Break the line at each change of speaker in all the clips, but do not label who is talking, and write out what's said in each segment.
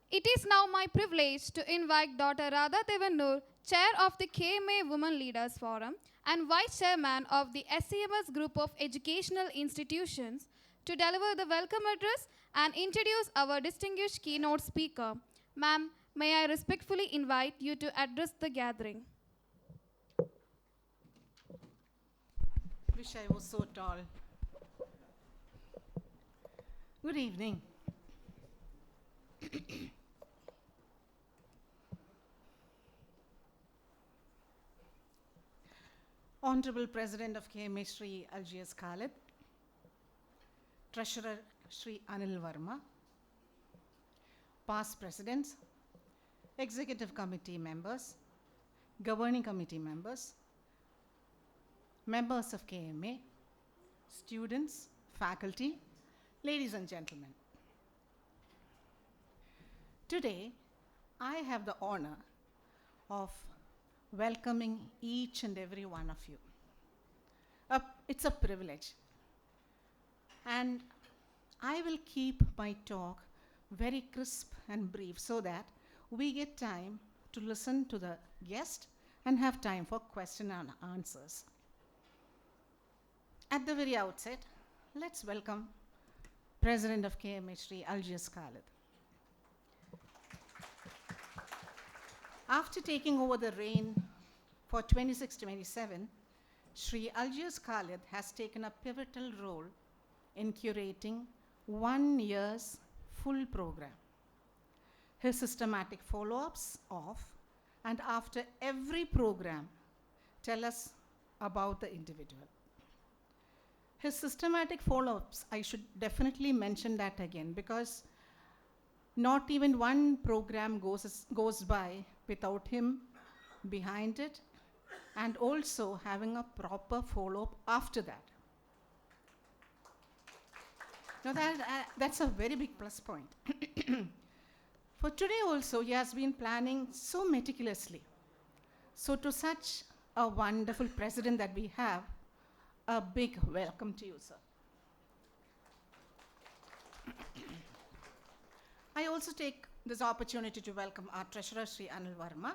It is now my privilege to invite Dr. Radha Devanur, Chair of the KMA Women Leaders Forum and Vice Chairman of the SCMS Group of Educational Institutions, to deliver the welcome address and introduce our distinguished keynote speaker. Ma'am, may I respectfully invite you to address the gathering.
Wish I was so tall. Good evening. Honorable President of KMA Shri Algiers Khalid, Treasurer Shri Anil Verma, past presidents, executive committee members, governing committee members, members of KMA, students, faculty, ladies and gentlemen. Today, I have the honor of welcoming each and every one of you. It's a privilege. And I will keep my talk very crisp and brief so that we get time to listen to the guest and have time for question and answers. At the very outset, let's welcome President of KMA Shri Algiers Khalid. After taking over the reign for 26-27, Shri Algiers Khalid has taken a pivotal role in curating 1 year's full program. His systematic follow-ups of and after every program tell us about the individual. His systematic follow-ups, I should definitely mention that again, because not even one program goes by without him behind it, and also having a proper follow-up after that. Now that's a very big plus point. For today also, he has been planning so meticulously. So to such a wonderful president that we have, a big welcome to you, sir. I also take this opportunity to welcome our Treasurer, Sri Anil Verma,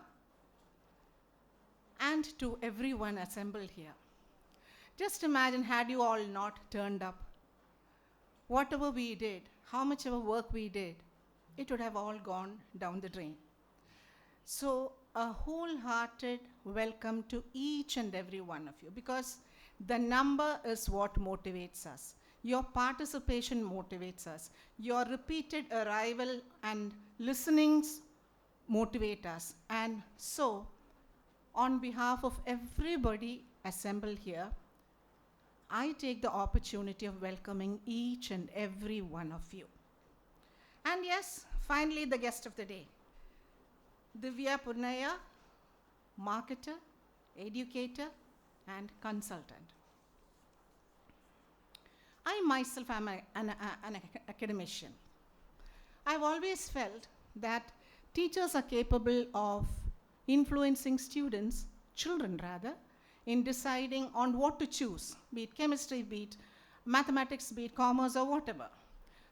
and to everyone assembled here. Just imagine, had you all not turned up, whatever we did, how much of work we did, it would have all gone down the drain. So a wholehearted welcome to each and every one of you, because the number is what motivates us. Your participation motivates us. Your repeated arrival and listenings motivate us. And so, on behalf of everybody assembled here, I take the opportunity of welcoming each and every one of you. And yes, finally the guest of the day, Divya Purnaiya, marketer, educator, and consultant. I myself am an academician. I've always felt that teachers are capable of influencing students, children rather, in deciding on what to choose, be it chemistry, be it mathematics, be it commerce, or whatever.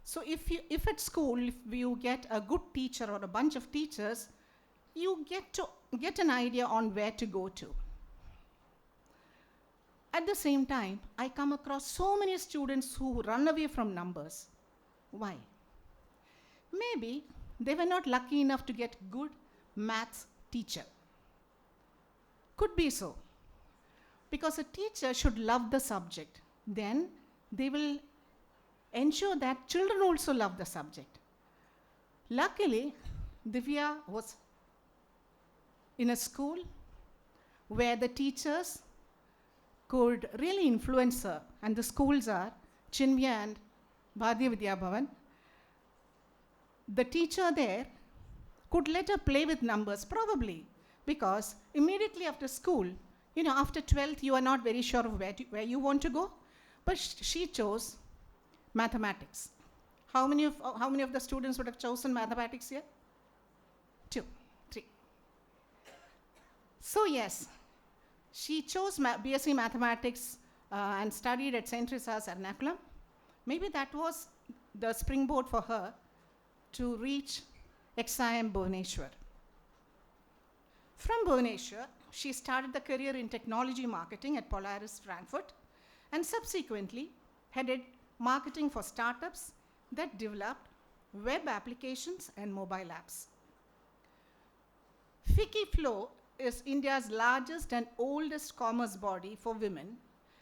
So if at school, if you get a good teacher or a bunch of teachers, you get an idea on where to go to. At the same time, I come across so many students who run away from numbers. Why? Maybe they were not lucky enough to get good maths teacher. Could be so. Because a teacher should love the subject. Then they will ensure that children also love the subject. Luckily, Divya was in a school where the teachers could really influence her, and the schools are Chinmaya and Bharatiya Vidya Bhavan. The teacher there could let her play with numbers, probably, because immediately after school, after 12th, you are not very sure of where you want to go, but she chose mathematics. How many of the students would have chosen mathematics here? 2, 3. So yes, she chose BSc Mathematics and studied at St. Teresa's Ernakulam. Maybe that was the springboard for her to reach XIM Bhubaneswar. From Bhubaneswar, she started the career in technology marketing at Polaris Frankfurt and subsequently headed marketing for startups that developed web applications and mobile apps. FICCI is India's largest and oldest commerce body for women,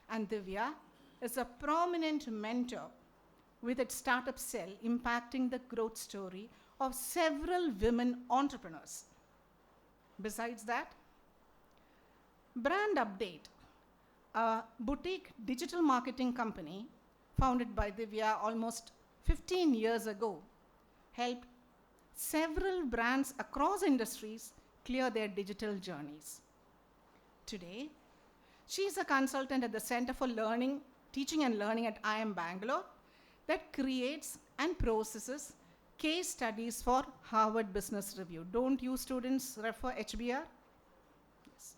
and Divya is a prominent mentor with its startup cell impacting the growth story of several women entrepreneurs. Besides that, Brand Update, a boutique digital marketing company founded by Divya almost 15 years ago, helped several brands across industries clear their digital journeys. Today, she is a consultant at the Center for Teaching and Learning at IIM Bangalore that creates and processes case studies for Harvard Business Review. Don't you students refer HBR? Yes.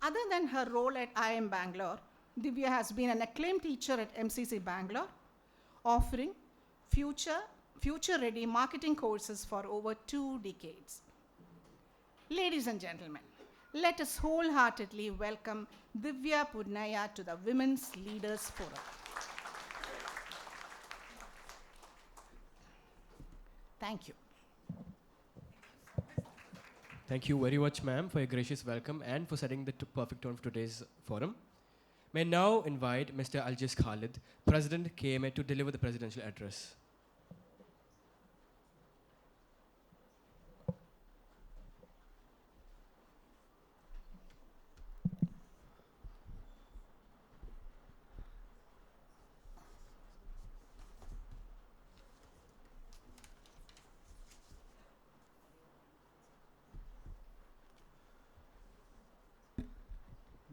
Other than her role at IIM Bangalore, Divya has been an acclaimed teacher at MCC Bangalore, offering future-ready marketing courses for over 2 decades. Ladies and gentlemen, let us wholeheartedly welcome Divya Purnaiya to the Women's Leaders Forum. Thank you.
Thank you very much, ma'am, for your gracious welcome and for setting the perfect tone for today's forum. May I now invite Mr. Aljaz Khalid, President KMA, to deliver the presidential address.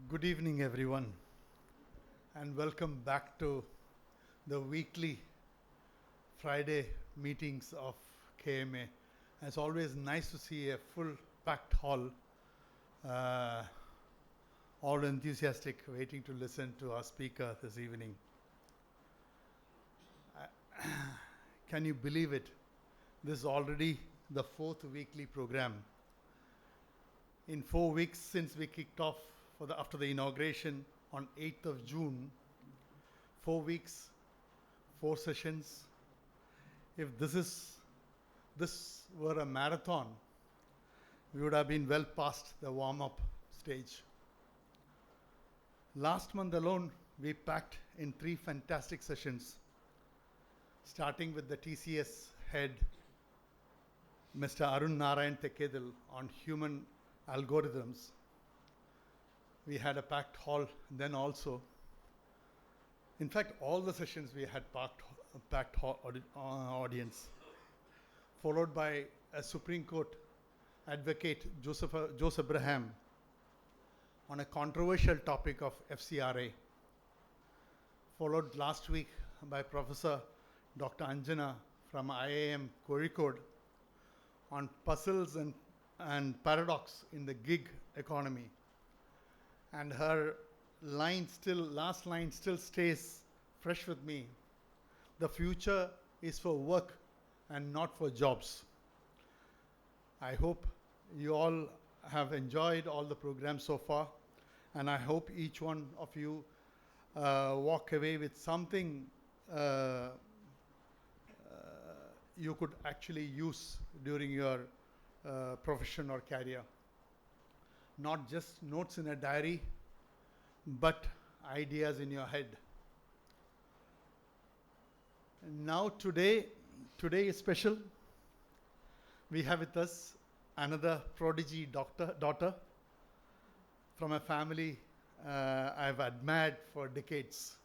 Good evening, everyone, and welcome back to the weekly Friday meetings of KMA. It's always nice to see a full packed hall, all enthusiastic, waiting to listen to our speaker this evening. Can you believe it? This is already the 4th weekly program. In 4 weeks since we kicked off after the inauguration on 8th of June, 4 weeks, 4 sessions. If this were a marathon, we would have been well past the warm-up stage. Last month alone, we packed in 3 fantastic sessions, starting with the TCS head, Mr. Arun Narayan Tekedal, on human algorithms. We had a packed hall then also. In fact, all the sessions we had packed audience, followed by a Supreme Court advocate, Joseph Abraham, on a controversial topic of FCRA, followed last week by Professor Dr. Anjana from IIM Kozhikode on puzzles and paradox in the gig economy. And her last line still stays fresh with me. The future is for work and not for jobs. I hope you all have enjoyed all the programs so far, and I hope each one of you walk away with something you could actually use during your profession or career. Not just notes in a diary, but ideas in your head. Now today is special. We have with us another prodigy daughter from a family I've admired for decades.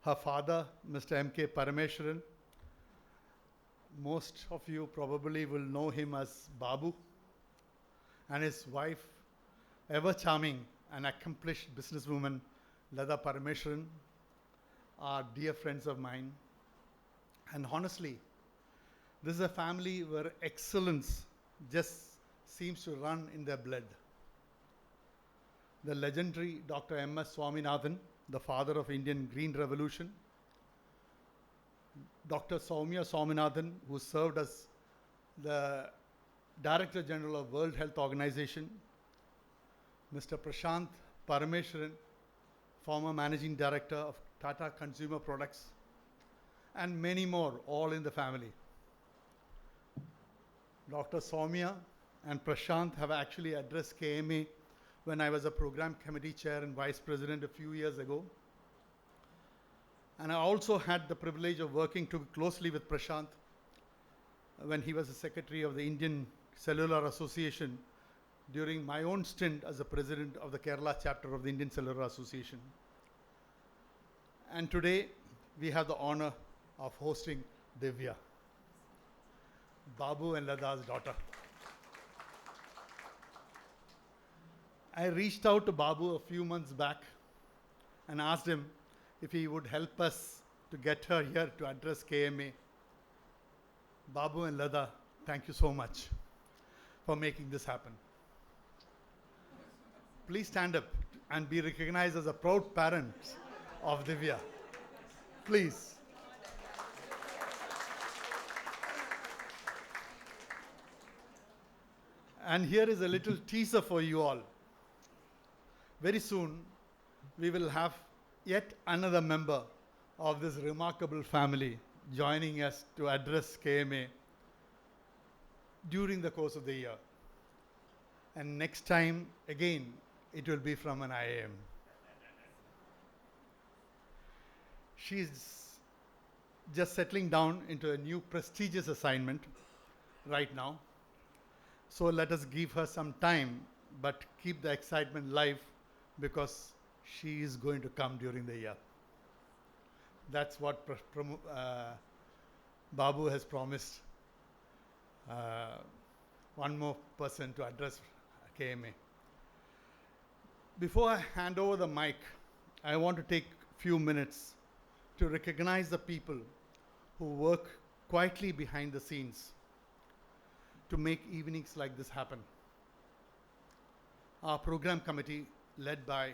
Her father, Mr. M.K. Parameswaran, most of you probably will know him as Babu, and his wife, ever charming and accomplished businesswoman, Lada Parameswaran, are dear friends of mine. And honestly, this is a family where excellence just seems to run in their blood. The legendary Dr. M.S. Swaminathan, the father of Indian Green Revolution, Dr. Soumya Swaminathan, who served as the Director General of World Health Organization, Mr. Prashant Parameshwaran, former Managing Director of Tata Consumer Products, and many more, all in the family. Dr. Soumya and Prashant have actually addressed KMA when I was a program committee chair and vice president a few years ago. And I also had the privilege of working closely with Prashant when he was the secretary of the Indian Cellular Association during my own stint as the president of the Kerala chapter of the Indian Cellular Association. And today, we have the honor of hosting Divya, Babu and Lada's daughter. I reached out to Babu a few months back and asked him if he would help us to get her here to address KMA. Babu and Lada, thank you so much for making this happen. Please stand up and be recognized as a proud parent of Divya. Please. And here is a little teaser for you all. Very soon, we will have yet another member of this remarkable family joining us to address KMA during the course of the year. And next time, again, it will be from an IAM. She's just settling down into a new prestigious assignment right now. So let us give her some time, but keep the excitement live because she is going to come during the year. That's what Babu has promised. One more person to address KMA. Before I hand over the mic, I want to take a few minutes to recognize the people who work quietly behind the scenes to make evenings like this happen. Our program committee, led by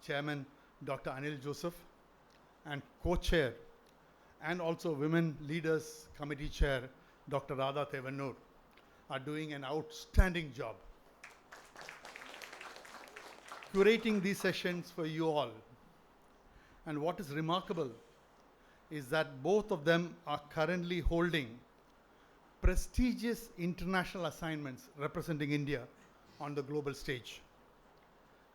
Chairman Dr. Anil Joseph and co-chair and also Women Leaders Committee Chair Dr. Radha Tevanur, are doing an outstanding job curating these sessions for you all. And what is remarkable is that both of them are currently holding prestigious international assignments representing India on the global stage,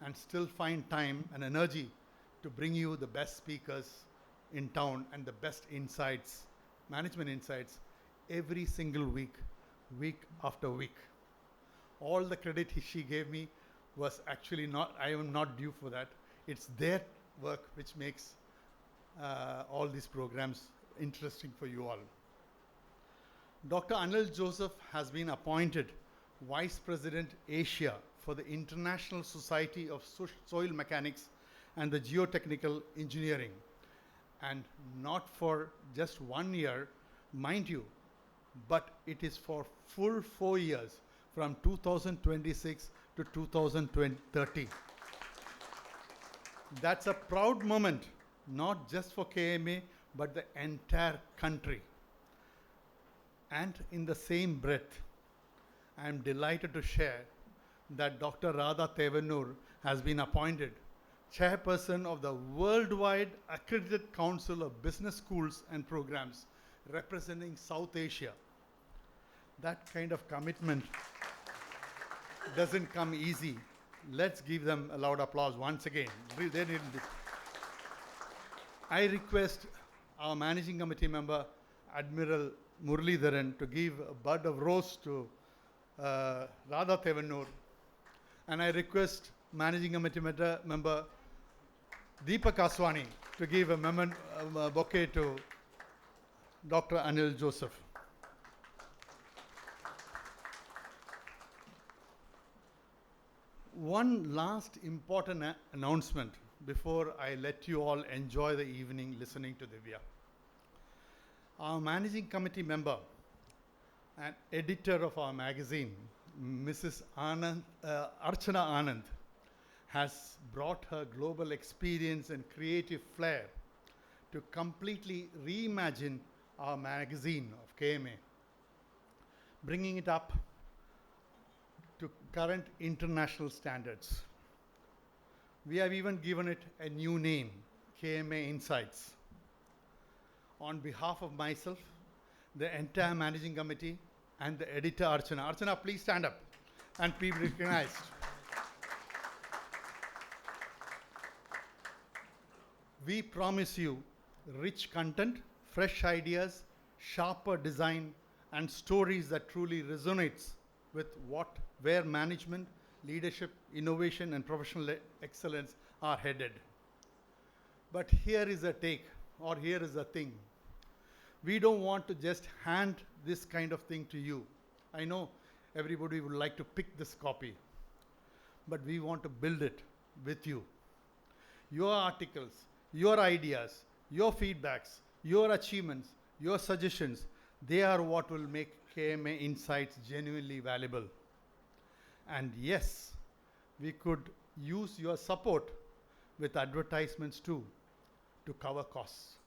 and still find time and energy to bring you the best speakers in town and the best insights, management insights, every single week, week after week. All the credit she gave me was actually not, I am not due for that. It's their work which makes all these programs interesting for you all. Dr. Anil Joseph has been appointed Vice President Asia for the International Society of Soil Mechanics and the Geotechnical Engineering. And not for just 1 year, mind you, but it is for full 4 years from 2026 to 2030. That's a proud moment, not just for KMA, but the entire country. And in the same breath, I am delighted to share that Dr. Radha Tevanur has been appointed chairperson of the Worldwide Accredited Council of Business Schools and Programs representing South Asia. That kind of commitment doesn't come easy. Let's give them a loud applause once again. They need it. I request our managing committee member, Admiral Muralidharan, to give a bud of rose to Radha Tevanur. And I request managing committee member Deepak Aswani to give a bouquet to Dr. Anil Joseph. One last important announcement before I let you all enjoy the evening listening to Divya. Our managing committee member and editor of our magazine, Mrs. Archana Anand, has brought her global experience and creative flair to completely reimagine our magazine of KMA, bringing it up to current international standards. We have even given it a new name, KMA Insights. On behalf of myself, the entire managing committee, and the editor Archana. Archana, please stand up and be recognized. We promise you rich content, fresh ideas, sharper design, and stories that truly resonates with where management, leadership, innovation, and professional excellence are headed. But here is a take, or here is a thing. We don't want to just hand this kind of thing to you. I know everybody would like to pick this copy, but we want to build it with you. Your articles, your ideas, your feedbacks, your achievements, your suggestions, they are what will make KMA Insights genuinely valuable. And yes, we could use your support with advertisements too to cover costs.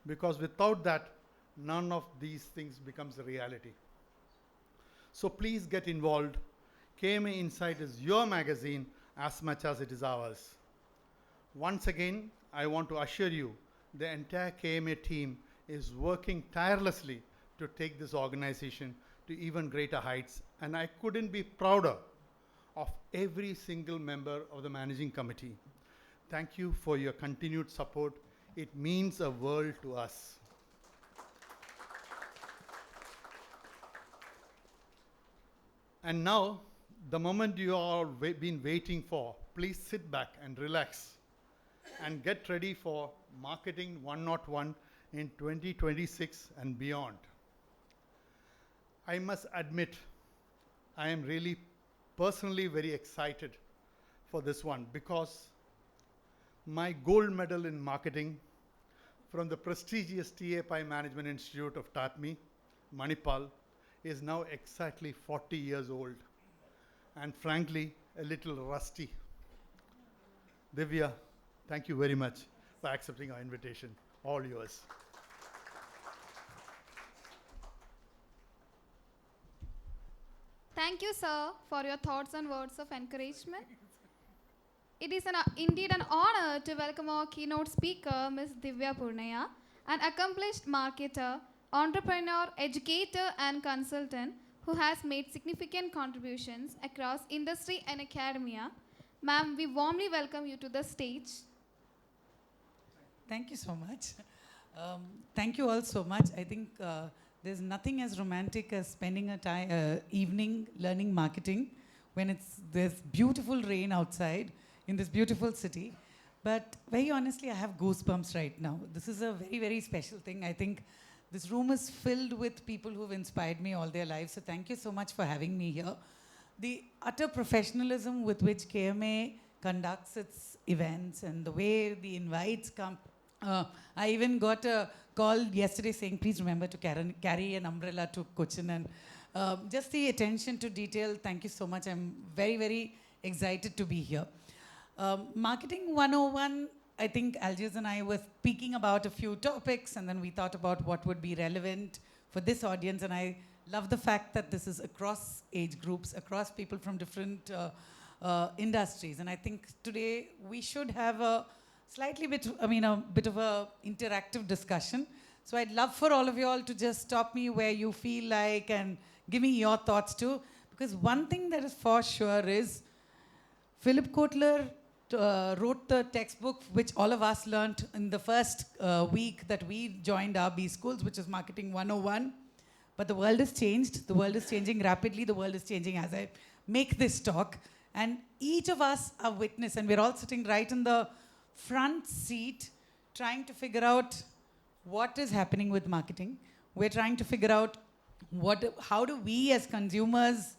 Because without that, none of these things becomes a reality. So please get involved. KMA Insight is your magazine as much as it is ours. Once again, I want to assure you, the entire KMA team is working tirelessly to take this organization to even greater heights, and I couldn't be prouder of every single member of the managing committee. Thank you for your continued support. It means a world to us. And now, the moment you all been waiting for, please sit back and relax and get ready for Marketing 101 in 2026 and beyond. I must admit, I am really personally very excited for this one because my gold medal in marketing from the prestigious TAPI Management Institute of TAPMI, Manipal, is now exactly 40 years old and frankly a little rusty. Divya, thank you very much for accepting our invitation. All yours.
Thank you, sir, for your thoughts and words of encouragement. It is indeed an honor to welcome our keynote speaker, Ms. Divya Purnaiya, an accomplished marketer, entrepreneur, educator, and consultant who has made significant contributions across industry and academia. Ma'am, we warmly welcome you to the stage.
Thank you so much. Thank you all so much. I think there's nothing as romantic as spending a evening learning marketing when there's beautiful rain outside in this beautiful city. But very honestly, I have goosebumps right now. This is a very, very special thing. I think this room is filled with people who've inspired me all their lives. So thank you so much for having me here. The utter professionalism with which KMA conducts its events and the way the invites come. I even got a call yesterday saying, please remember to carry an umbrella to Cochin. And just the attention to detail, thank you so much. I'm very, very excited to be here. Marketing 101, I think Algiers and I were speaking about a few topics, and then we thought about what would be relevant for this audience. And I love the fact that this is across age groups, across people from different industries. And I think today we should have a bit of a interactive discussion. So I'd love for all of you all to just stop me where you feel like and give me your thoughts too. Because one thing that is for sure is Philip Kotler wrote the textbook which all of us learned in the first week that we joined our B schools, which is Marketing 101. But the world has changed. The world is changing rapidly. The world is changing as I make this talk. And each of us are witness, and we're all sitting right in the front seat trying to figure out what is happening with marketing. We're trying to figure out how do we as consumers,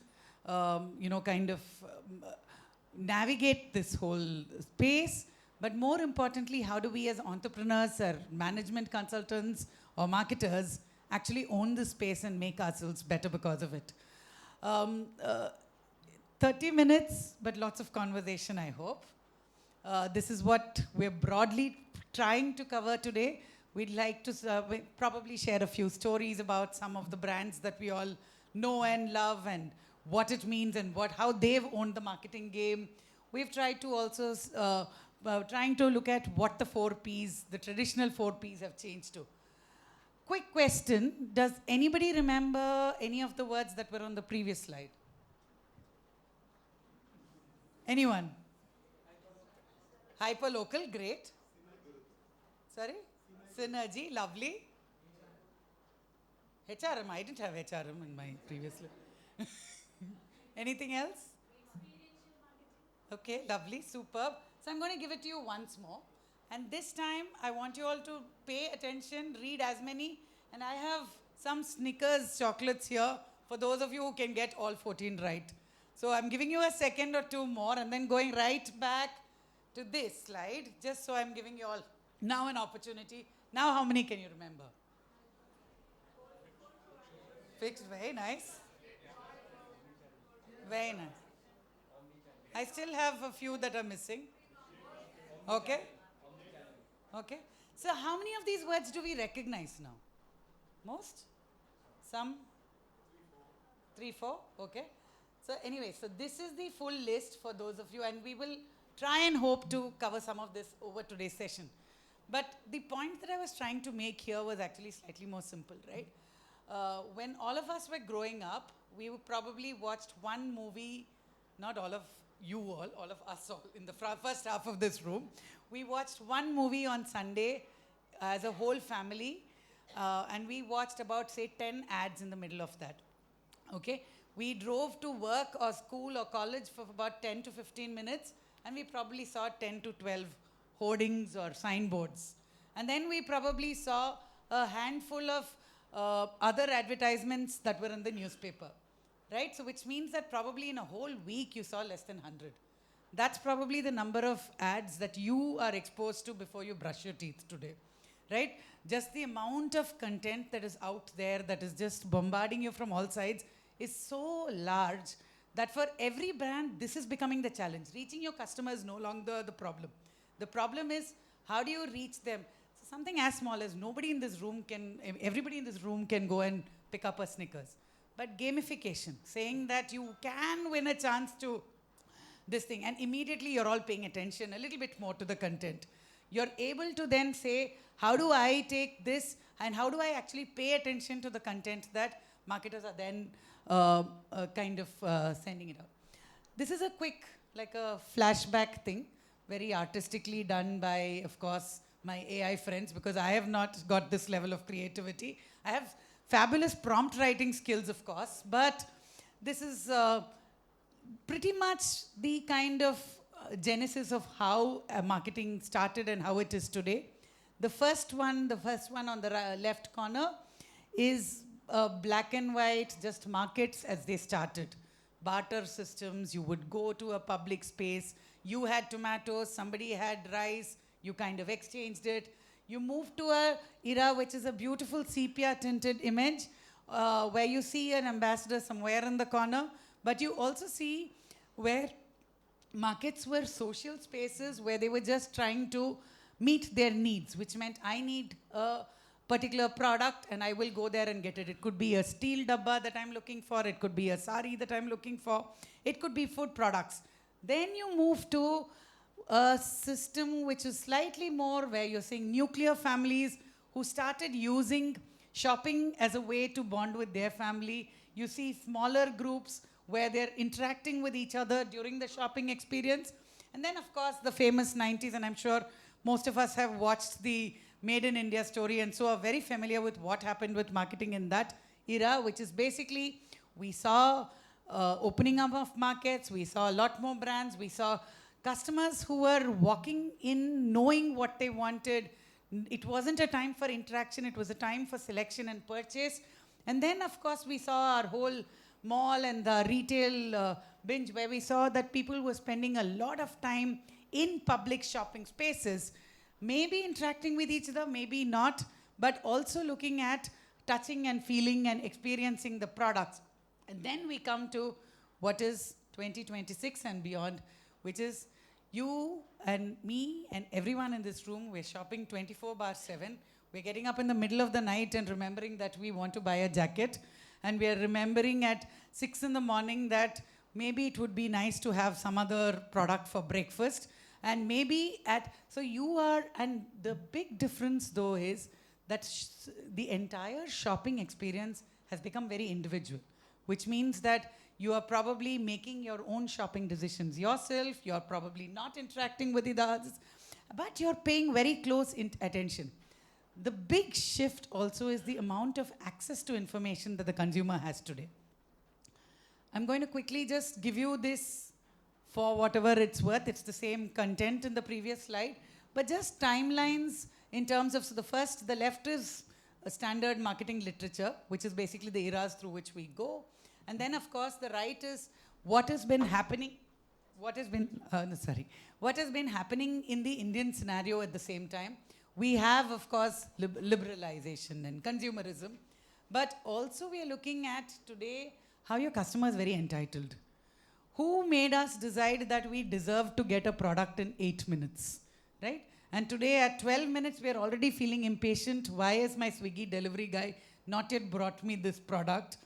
navigate this whole space, but more importantly, how do we as entrepreneurs or management consultants or marketers actually own this space and make ourselves better because of it. 30 minutes, but lots of conversation, I hope. This is what we're broadly trying to cover today. We'd like to probably share a few stories about some of the brands that we all know and love and what it means and how they've owned the marketing game. We've tried to also trying to look at what the 4 Ps, the traditional 4 Ps have changed to. Quick question, does anybody remember any of the words that were on the previous slide? Anyone? Hyperlocal, great. Sorry? Synergy, lovely. HRM, I didn't have HRM in my previous life. Anything else? Okay, lovely, superb. So I'm going to give it to you once more. And this time, I want you all to pay attention, read as many. And I have some Snickers chocolates here for those of you who can get all 14 right. So I'm giving you a second or two more and then going right back to this slide, just so I'm giving you all now an opportunity. Now how many can you remember? Fixed, very nice. Very nice. I still have a few that are missing. Okay? Okay. So how many of these words do we recognize now? Most? Some? 3, 4? Okay. So anyway, so this is the full list for those of you, and we will try and hope to cover some of this over today's session. But the point that I was trying to make here was actually slightly more simple, right? When all of us were growing up, we probably watched one movie, not all of you all of us all in the first half of this room. We watched one movie on Sunday as a whole family, and we watched about, say, 10 ads in the middle of that. Okay? We drove to work or school or college for about 10 to 15 minutes, and we probably saw 10 to 12 hoardings or signboards. And then we probably saw a handful of other advertisements that were in the newspaper, right? So which means that probably in a whole week you saw less than 100. That's probably the number of ads that you are exposed to before you brush your teeth today, right? Just the amount of content that is out there that is just bombarding you from all sides is so large that for every brand, this is becoming the challenge. Reaching your customer is no longer the problem. The problem is, how do you reach them? So something as small as everybody in this room can go and pick up a Snickers. But gamification, saying that you can win a chance to this thing, and immediately you're all paying attention a little bit more to the content. You're able to then say, how do I take this and how do I actually pay attention to the content that marketers are then sending it out. This is a quick, like a flashback thing, very artistically done by, of course, my AI friends, because I have not got this level of creativity. I have fabulous prompt writing skills, of course, but this is pretty much the kind of genesis of how marketing started and how it is today. The first one on the left corner is black and white, just markets as they started. Barter systems, you would go to a public space, you had tomatoes, somebody had rice, you kind of exchanged it. You move to a era which is a beautiful sepia tinted image where you see an ambassador somewhere in the corner, but you also see where markets were social spaces where they were just trying to meet their needs, which meant I need a particular product and I will go there and get it. It could be a steel dabba that I'm looking for, it could be a sari that I'm looking for, it could be food products. Then you move to a system which is slightly more where you're seeing nuclear families who started using shopping as a way to bond with their family. You see smaller groups where they're interacting with each other during the shopping experience. And then, of course, the famous 90s, and I'm sure most of us have watched the Made in India story and so are very familiar with what happened with marketing in that era, which is basically we saw opening up of markets, we saw a lot more brands, we saw customers who were walking in knowing what they wanted. It wasn't a time for interaction, it was a time for selection and purchase. And then, of course, we saw our whole mall and the retail binge where we saw that people were spending a lot of time in public shopping spaces, maybe interacting with each other, maybe not, but also looking at touching and feeling and experiencing the products. And then we come to what is 2026 and beyond, which is you and me and everyone in this room, we're shopping 24/7. We're getting up in the middle of the night and remembering that we want to buy a jacket. And we are remembering at 6 in the morning that maybe it would be nice to have some other product for breakfast. And maybe so you are, and the big difference though is that the entire shopping experience has become very individual, which means that you are probably making your own shopping decisions yourself, you're probably not interacting with the others, but you're paying very close attention. The big shift also is the amount of access to information that the consumer has today. I'm going to quickly just give you this for whatever it's worth. It's the same content in the previous slide, but just timelines in terms of, so the left is a standard marketing literature, which is basically the eras through which we go. And then of course the right is what has been happening, what has been happening in the Indian scenario at the same time. We have of course liberalization and consumerism, but also we are looking at today how your customer is very entitled. Who made us decide that we deserve to get a product in 8 minutes, right? And today at 12 minutes, we are already feeling impatient. Why is my Swiggy delivery guy not yet brought me this product?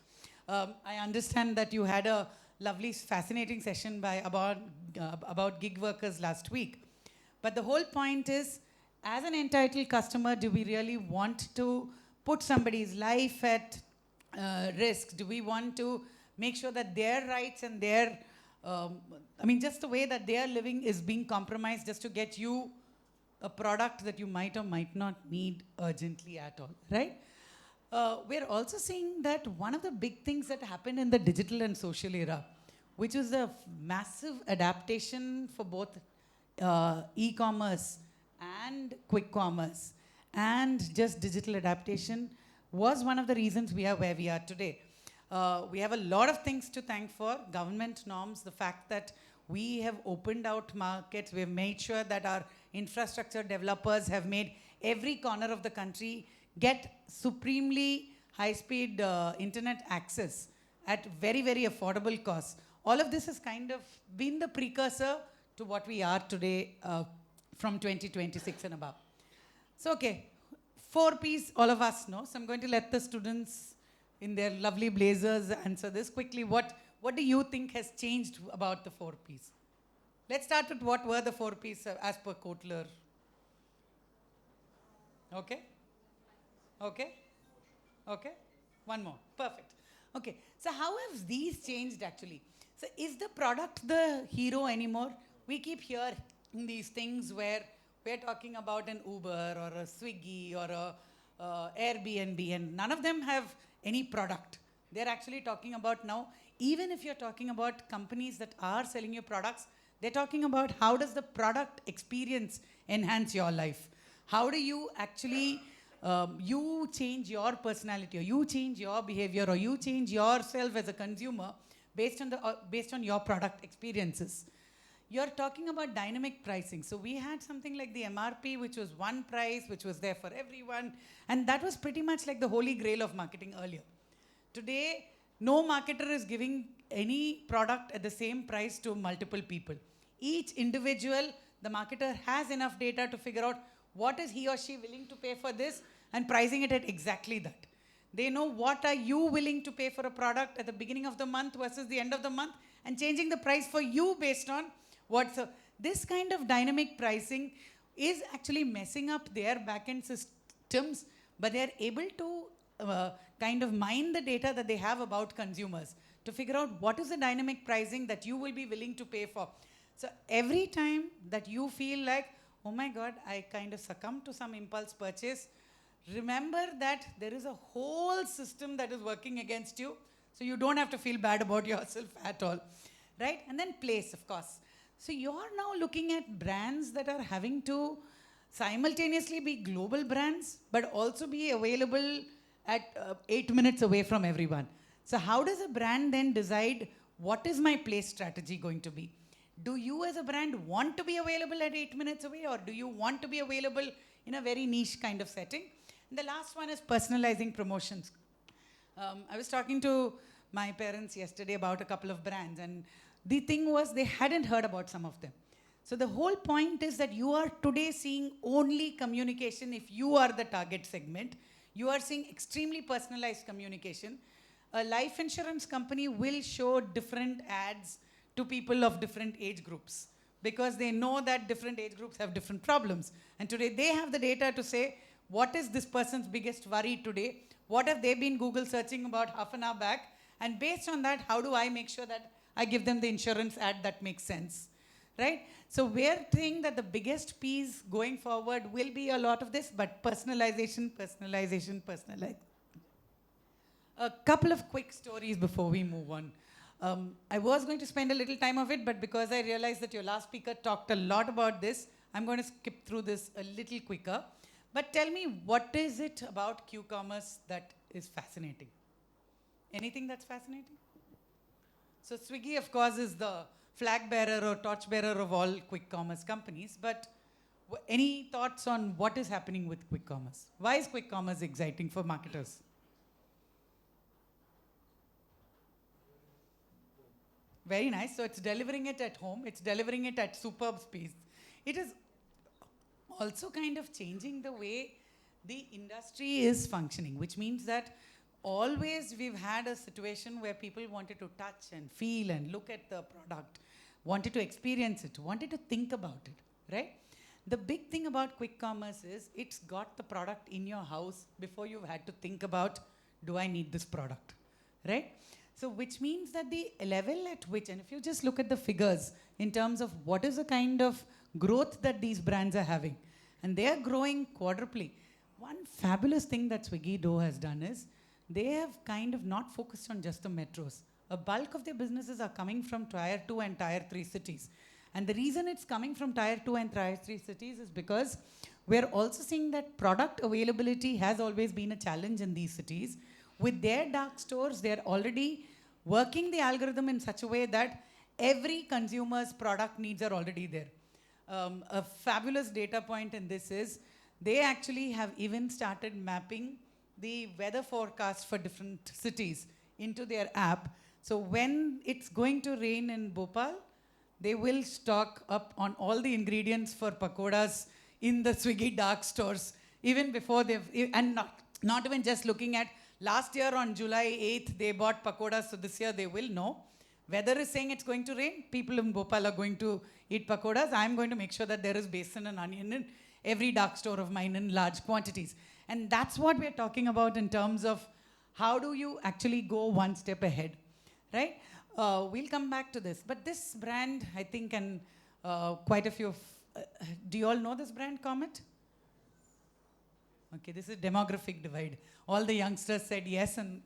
I understand that you had a lovely, fascinating session about gig workers last week. But the whole point is, as an entitled customer, do we really want to put somebody's life at risk? Do we want to make sure that their rights and their, just the way that they are living is being compromised just to get you a product that you might or might not need urgently at all, right? We're also seeing that one of the big things that happened in the digital and social era, which was the massive adaptation for both e-commerce and quick commerce and just digital adaptation, was one of the reasons we are where we are today. We have a lot of things to thank for: government norms, the fact that we have opened out markets, we have made sure that our infrastructure developers have made every corner of the country get supremely high-speed internet access at very, very affordable costs. All of this has kind of been the precursor to what we are today from 2026 and above. So, okay, 4 Ps all of us know. So I'm going to let the students in their lovely blazers answer this quickly. What do you think has changed about the 4 Ps? Let's start with what were the 4 Ps as per Kotler. Okay? Okay? Okay? One more. Perfect. Okay. So how have these changed actually? So is the product the hero anymore? We keep hearing these things where we're talking about an Uber or a Swiggy or a Airbnb, and none of them have any product. They're actually talking about now, even if you're talking about companies that are selling you products, they're talking about how does the product experience enhance your life? How do you actually you change your personality, or you change your behavior, or you change yourself as a consumer based on your product experiences. You're talking about dynamic pricing. So we had something like the MRP, which was one price, which was there for everyone, and that was pretty much like the holy grail of marketing earlier. Today, no marketer is giving any product at the same price to multiple people. Each individual, the marketer has enough data to figure out what is he or she willing to pay for this and pricing it at exactly that. They know what are you willing to pay for a product at the beginning of the month versus the end of the month, and changing the price for you based on what. So this kind of dynamic pricing is actually messing up their back-end systems, but they're able to kind of mine the data that they have about consumers to figure out what is the dynamic pricing that you will be willing to pay for. So every time that you feel like, oh my God, I kind of succumbed to some impulse purchase, remember that there is a whole system that is working against you, so you don't have to feel bad about yourself at all, right? And then place, of course. So you're now looking at brands that are having to simultaneously be global brands, but also be available at 8 minutes away from everyone. So how does a brand then decide what is my place strategy going to be? Do you as a brand want to be available at 8 minutes away, or do you want to be available in a very niche kind of setting? And the last one is personalizing promotions. I was talking to my parents yesterday about a couple of brands, and the thing was they hadn't heard about some of them. So the whole point is that you are today seeing only communication if you are the target segment. You are seeing extremely personalized communication. A life insurance company will show different ads to people of different age groups because they know that different age groups have different problems. And today they have the data to say, what is this person's biggest worry today? What have they been Google searching about half an hour back? And based on that, how do I make sure that I give them the insurance ad that makes sense? Right? So we're saying that the biggest piece going forward will be a lot of this, but personalization, personalization, personalization. A couple of quick stories before we move on. I was going to spend a little time of it, but because I realized that your last speaker talked a lot about this, I'm going to skip through this a little quicker. But tell me, what is it about Q-commerce that is fascinating? Anything that's fascinating? So Swiggy, of course, is the flag bearer or torch bearer of all quick commerce companies, but any thoughts on what is happening with quick commerce? Why is quick commerce exciting for marketers? Very nice. So it's delivering it at home. It's delivering it at superb speeds. It is also kind of changing the way the industry is functioning, which means that always we've had a situation where people wanted to touch and feel and look at the product, wanted to experience it, wanted to think about it, right? The big thing about quick commerce is it's got the product in your house before you've had to think about, do I need this product, right? So which means that the level at which, and if you just look at the figures in terms of what is the kind of growth that these brands are having, and they are growing quadruply. One fabulous thing that Swiggy Dough has done is they have kind of not focused on just the metros. A bulk of their businesses are coming from Tier 2 and Tier 3 cities. And the reason it's coming from Tier 2 and Tier 3 cities is because we're also seeing that product availability has always been a challenge in these cities. With their dark stores, they're already working the algorithm in such a way that every consumer's product needs are already there. A fabulous data point in this is they actually have even started mapping the weather forecast for different cities into their app. So when it's going to rain in Bhopal, they will stock up on all the ingredients for pakoras in the Swiggy dark stores, even before and not even just looking at last year on July 8th, they bought pakoras, so this year they will know. Weather is saying it's going to rain, people in Bhopal are going to eat pakoras. I'm going to make sure that there is besan and onion in every dark store of mine in large quantities. And that's what we're talking about in terms of how do you actually go one step ahead, right? We'll come back to this. But this brand, I think, and quite a few do you all know this brand, Comet? Okay, this is demographic divide. All the youngsters said yes, and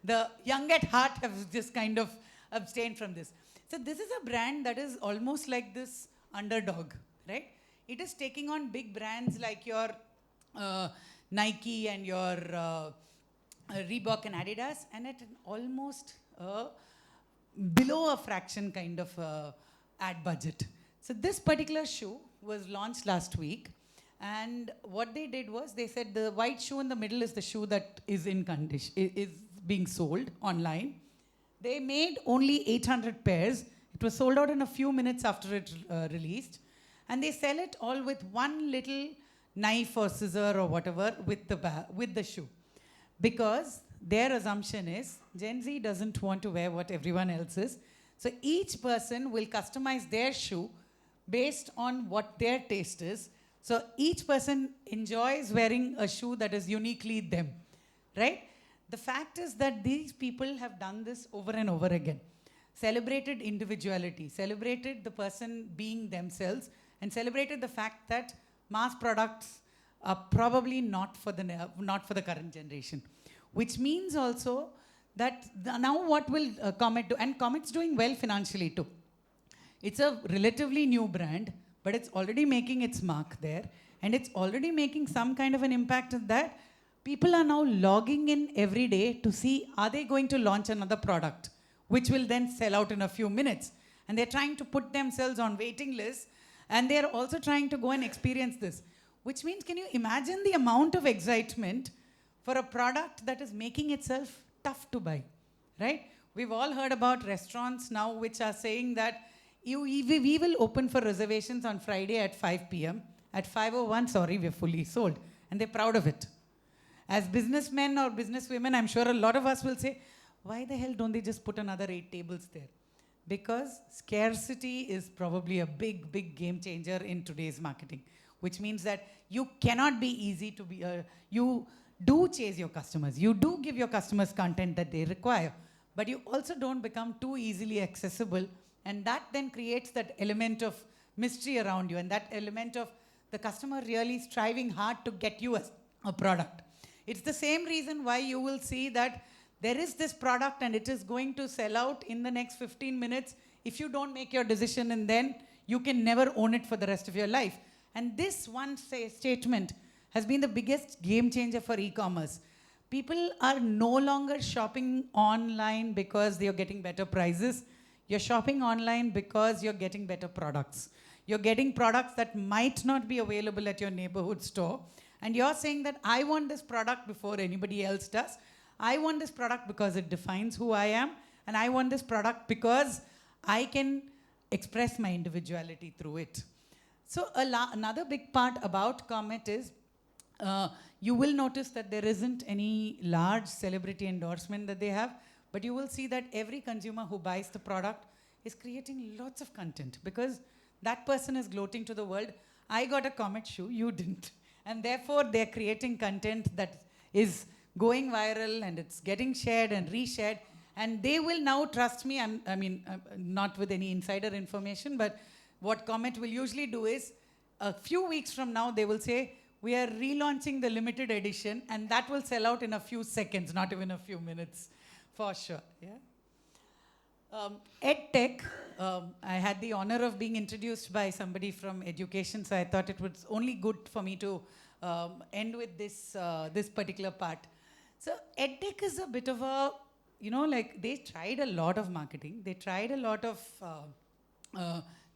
the young at heart have just kind of abstained from this. So this is a brand that is almost like this underdog, right? It is taking on big brands like your Nike and your Reebok and Adidas, and at an almost below a fraction kind of ad budget. So this particular shoe was launched last week. And what they did was they said the white shoe in the middle is the shoe that is in condition, is being sold online. They made only 800 pairs. It was sold out in a few minutes after it released. And they sell it all with one little knife or scissor or whatever with the shoe. Because their assumption is Gen Z doesn't want to wear what everyone else is. So each person will customize their shoe based on what their taste is. So each person enjoys wearing a shoe that is uniquely them, right? The fact is that these people have done this over and over again. Celebrated individuality, celebrated the person being themselves, and celebrated the fact that mass products are probably not for the current generation. Which means also that now what will Comet do? And Comet's doing well financially too. It's a relatively new brand, but it's already making its mark there, and it's already making some kind of an impact in that people are now logging in every day to see, are they going to launch another product, which will then sell out in a few minutes. And they're trying to put themselves on waiting lists, and they're also trying to go and experience this. Which means, can you imagine the amount of excitement for a product that is making itself tough to buy, right? We've all heard about restaurants now which are saying that we will open for reservations on Friday at 5 p.m. At 5:01, sorry, we're fully sold. And they're proud of it. As businessmen or businesswomen, I'm sure a lot of us will say, why the hell don't they just put another 8 tables there? Because scarcity is probably a big, big game changer in today's marketing, which means that you cannot be easy to be, you do chase your customers. You do give your customers content that they require, but you also don't become too easily accessible. And that then creates that element of mystery around you and that element of the customer really striving hard to get you a product. It's the same reason why you will see that there is this product and it is going to sell out in the next 15 minutes if you don't make your decision, and then you can never own it for the rest of your life. And this one statement has been the biggest game changer for e-commerce. People are no longer shopping online because they are getting better prices. You're shopping online because you're getting better products. You're getting products that might not be available at your neighborhood store. And you're saying that I want this product before anybody else does. I want this product because it defines who I am. And I want this product because I can express my individuality through it. So another big part about Comet is you will notice that there isn't any large celebrity endorsement that they have, but you will see that every consumer who buys the product is creating lots of content because that person is gloating to the world, I got a Comet shoe, you didn't. And therefore, they're creating content that is going viral and it's getting shared and reshared. And they will now trust me, I mean, not with any insider information, but what Comet will usually do is, a few weeks from now, they will say, we are relaunching the limited edition, and that will sell out in a few seconds, not even a few minutes, for sure. Yeah. EdTech, I had the honor of being introduced by somebody from education, so I thought it was only good for me to end with this, this particular part. So EdTech is a bit of a, you know, like they tried a lot of marketing, they tried a lot of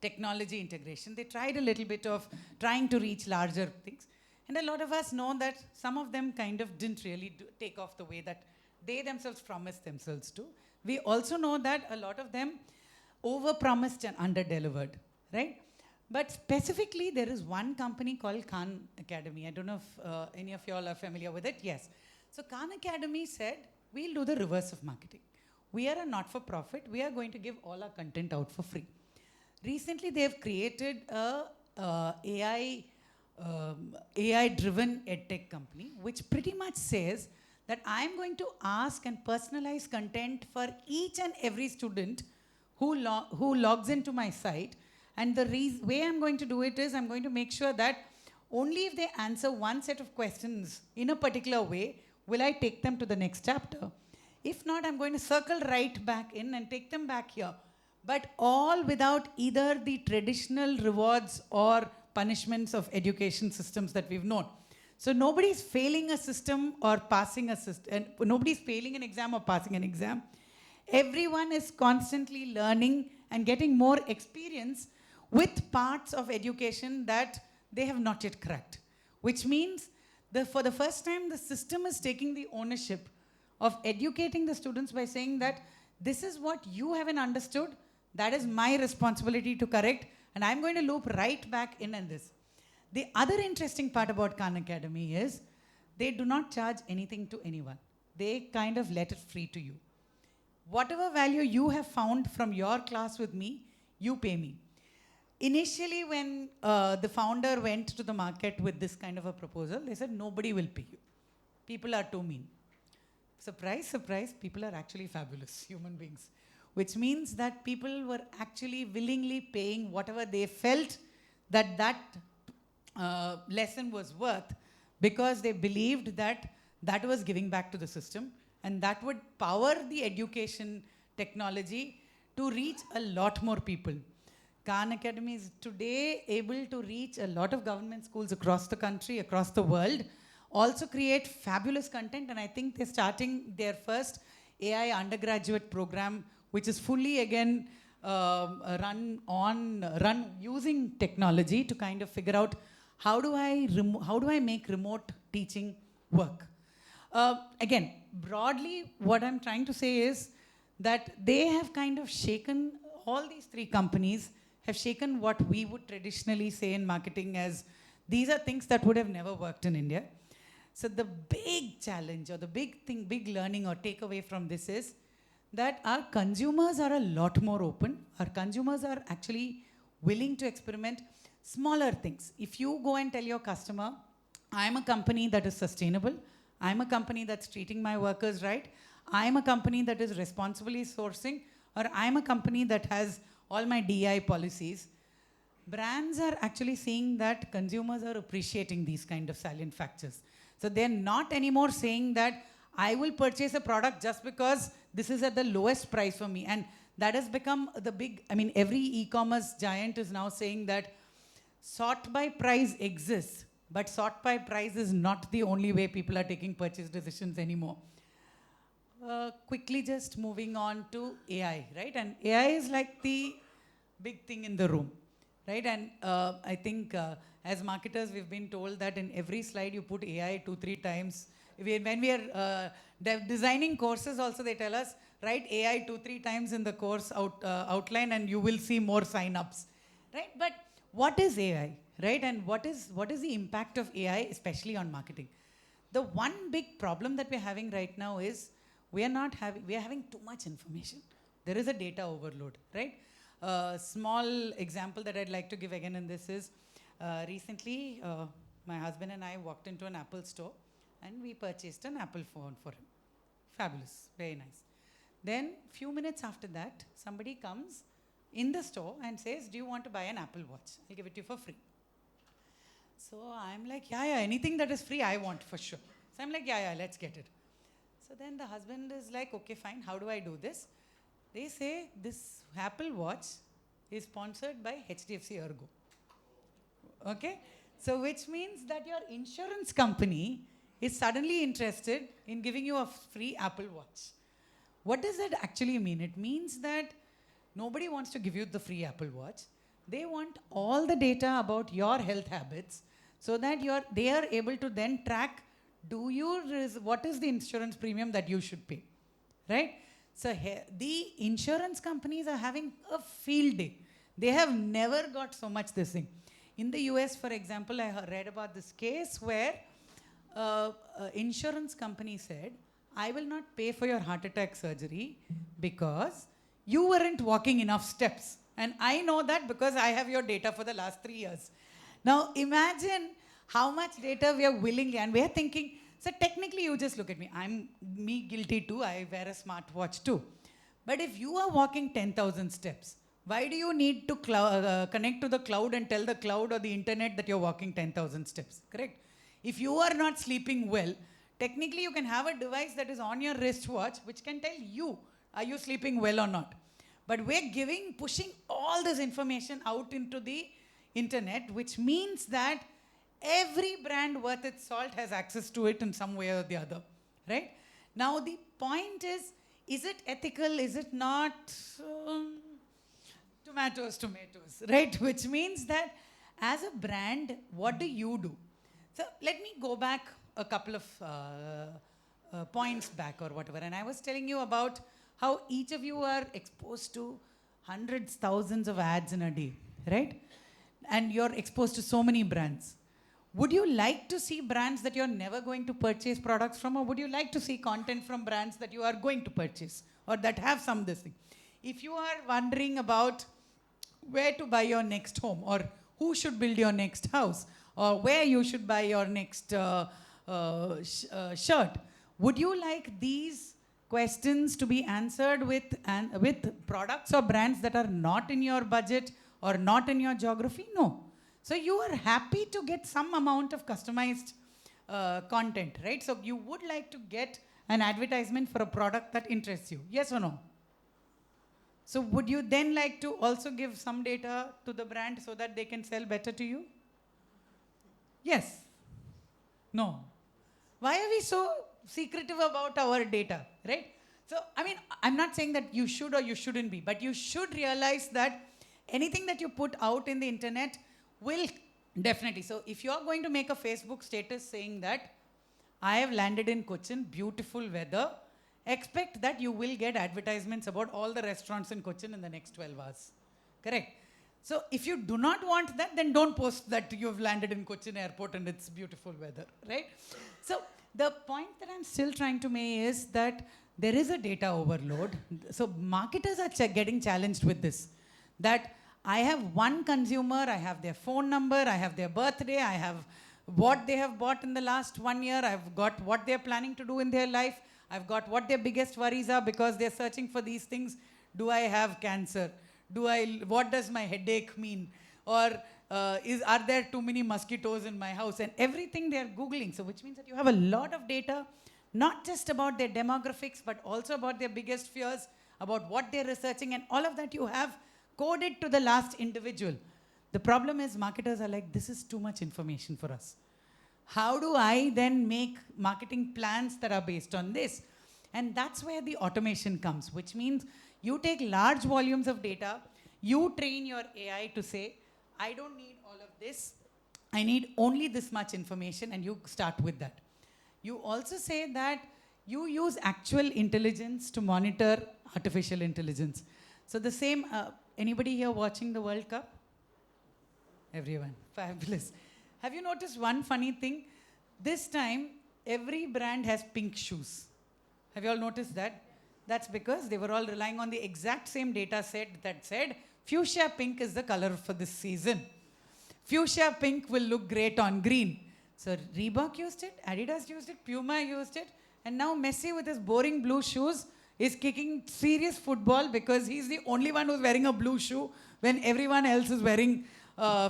technology integration, they tried a little bit of trying to reach larger things. And a lot of us know that some of them kind of didn't really take off the way that they themselves promised themselves to. We also know that a lot of them over-promised and under-delivered, right? But specifically, there is one company called Khan Academy. I don't know if any of you all are familiar with it. Yes. So Khan Academy said, we'll do the reverse of marketing. We are a not-for-profit. We are going to give all our content out for free. Recently, they have created a AI-driven edtech company, which pretty much says that I'm going to ask and personalize content for each and every student who logs into my site. And the way I'm going to do it is I'm going to make sure that only if they answer one set of questions in a particular way, will I take them to the next chapter. If not, I'm going to circle right back in and take them back here. But all without either the traditional rewards or punishments of education systems that we've known. So nobody's failing a system or passing a system, and nobody's failing an exam or passing an exam. Everyone is constantly learning and getting more experience with parts of education that they have not yet cracked. Which means for the first time, the system is taking the ownership of educating the students by saying that this is what you haven't understood, that is my responsibility to correct, and I'm going to loop right back in this. The other interesting part about Khan Academy is they do not charge anything to anyone. They kind of let it free to you. Whatever value you have found from your class with me, you pay me. Initially, when the founder went to the market with this kind of a proposal, they said, nobody will pay you. People are too mean. Surprise, surprise, people are actually fabulous human beings. Which means that people were actually willingly paying whatever they felt that lesson was worth, because they believed that that was giving back to the system and that would power the education technology to reach a lot more people. Khan Academy is today able to reach a lot of government schools across the country, across the world, also create fabulous content, and I think they're starting their first AI undergraduate program, which is fully again run using technology to kind of figure out how do I make remote teaching work. Again, broadly, what I'm trying to say is that they have kind of shaken all these three companies have shaken what we would traditionally say in marketing as these are things that would have never worked in India. So the big challenge or the big thing, big learning or takeaway from this is that our consumers are a lot more open. Our consumers are actually willing to experiment smaller things. If you go and tell your customer, I'm a company that is sustainable, I'm a company that's treating my workers right, I'm a company that is responsibly sourcing, or I'm a company that has all my DI policies, brands are actually seeing that consumers are appreciating these kind of salient factors. So they're not anymore saying that I will purchase a product just because this is at the lowest price for me. And that has become the big, I mean, every e-commerce giant is now saying that sort by price exists, but sort by price is not the only way people are taking purchase decisions anymore. Quickly just moving on to AI, right? And AI is like the big thing in the room, right? And I think as marketers, we've been told that in every slide you put AI 2-3 times. When we are designing courses also, they tell us, write AI 2-3 times in the course outline and you will see more sign-ups, right? But what is AI, right? And what is the impact of AI, especially on marketing? The one big problem that we're having right now is we are having too much information. There is a data overload, right? Small example that I'd like to give again in this is, recently my husband and I walked into an Apple store and we purchased an Apple phone for him. Fabulous, very nice. Then few minutes after that, somebody comes in the store and says, do you want to buy an Apple Watch? I'll give it to you for free. So I'm like, yeah, anything that is free, I want for sure. So I'm like, yeah, let's get it. So then the husband is like, okay, fine, how do I do this? They say this Apple Watch is sponsored by HDFC Ergo. Okay? So which means that your insurance company is suddenly interested in giving you a free Apple Watch. What does that actually mean? It means that nobody wants to give you the free Apple Watch. They want all the data about your health habits so that they are able to then track what is the insurance premium that you should pay, right? So the insurance companies are having a field day. They have never got so much this thing. In the US, for example, I read about this case where insurance company said, I will not pay for your heart attack surgery because you weren't walking enough steps. And I know that because I have your data for the last 3 years. Now imagine how much data we are willingly, and we are thinking, so technically you just look at me. I'm guilty too. I wear a smartwatch too. But if you are walking 10,000 steps, why do you need to connect to the cloud and tell the cloud or the internet that you're walking 10,000 steps, correct? If you are not sleeping well, technically you can have a device that is on your wristwatch which can tell you, are you sleeping well or not? But we're pushing all this information out into the internet, which means that every brand worth its salt has access to it in some way or the other, right? Now the point is it ethical, is it not? Tomatoes, right? Which means that as a brand, what do you do? So let me go back a couple of points back or whatever. And I was telling you about how each of you are exposed to hundreds, thousands of ads in a day, right? And you're exposed to so many brands. Would you like to see brands that you're never going to purchase products from, or would you like to see content from brands that you are going to purchase or that have some this thing? If you are wondering about where to buy your next home, or who should build your next house, or where you should buy your next shirt, would you like these questions to be answered with products or brands that are not in your budget or not in your geography? No. So you are happy to get some amount of customized content, right? So you would like to get an advertisement for a product that interests you. Yes or no? So would you then like to also give some data to the brand so that they can sell better to you? Yes. No. Why are we so secretive about our data, right? So, I mean, I'm not saying that you should or you shouldn't be, but you should realize that anything that you put out in the internet will definitely. So if you're going to make a Facebook status saying that I have landed in Cochin, beautiful weather, expect that you will get advertisements about all the restaurants in Cochin in the next 12 hours. Correct? So if you do not want that, then don't post that you've landed in Cochin airport and it's beautiful weather, right? So the point that I'm still trying to make is that there is a data overload. So marketers are getting challenged with this. That I have one consumer, I have their phone number, I have their birthday, I have what they have bought in the last 1 year, I've got what they're planning to do in their life, I've got what their biggest worries are because they're searching for these things. Do I have cancer? What does my headache mean? Or are there too many mosquitoes in my house? And everything they're Googling. So which means that you have a lot of data, not just about their demographics, but also about their biggest fears, about what they're researching, and all of that you have coded to the last individual. The problem is marketers are like, this is too much information for us. How do I then make marketing plans that are based on this? And that's where the automation comes, which means you take large volumes of data, you train your AI to say, I don't need all of this, I need only this much information, and you start with that. You also say that you use actual intelligence to monitor artificial intelligence. So the same, anybody here watching the World Cup? Everyone, fabulous. Have you noticed one funny thing? This time, every brand has pink shoes. Have you all noticed that? That's because they were all relying on the exact same data set that said, fuchsia pink is the color for this season. Fuchsia pink will look great on green. So Reebok used it, Adidas used it, Puma used it, and now Messi with his boring blue shoes is kicking serious football because he's the only one who's wearing a blue shoe when everyone else is wearing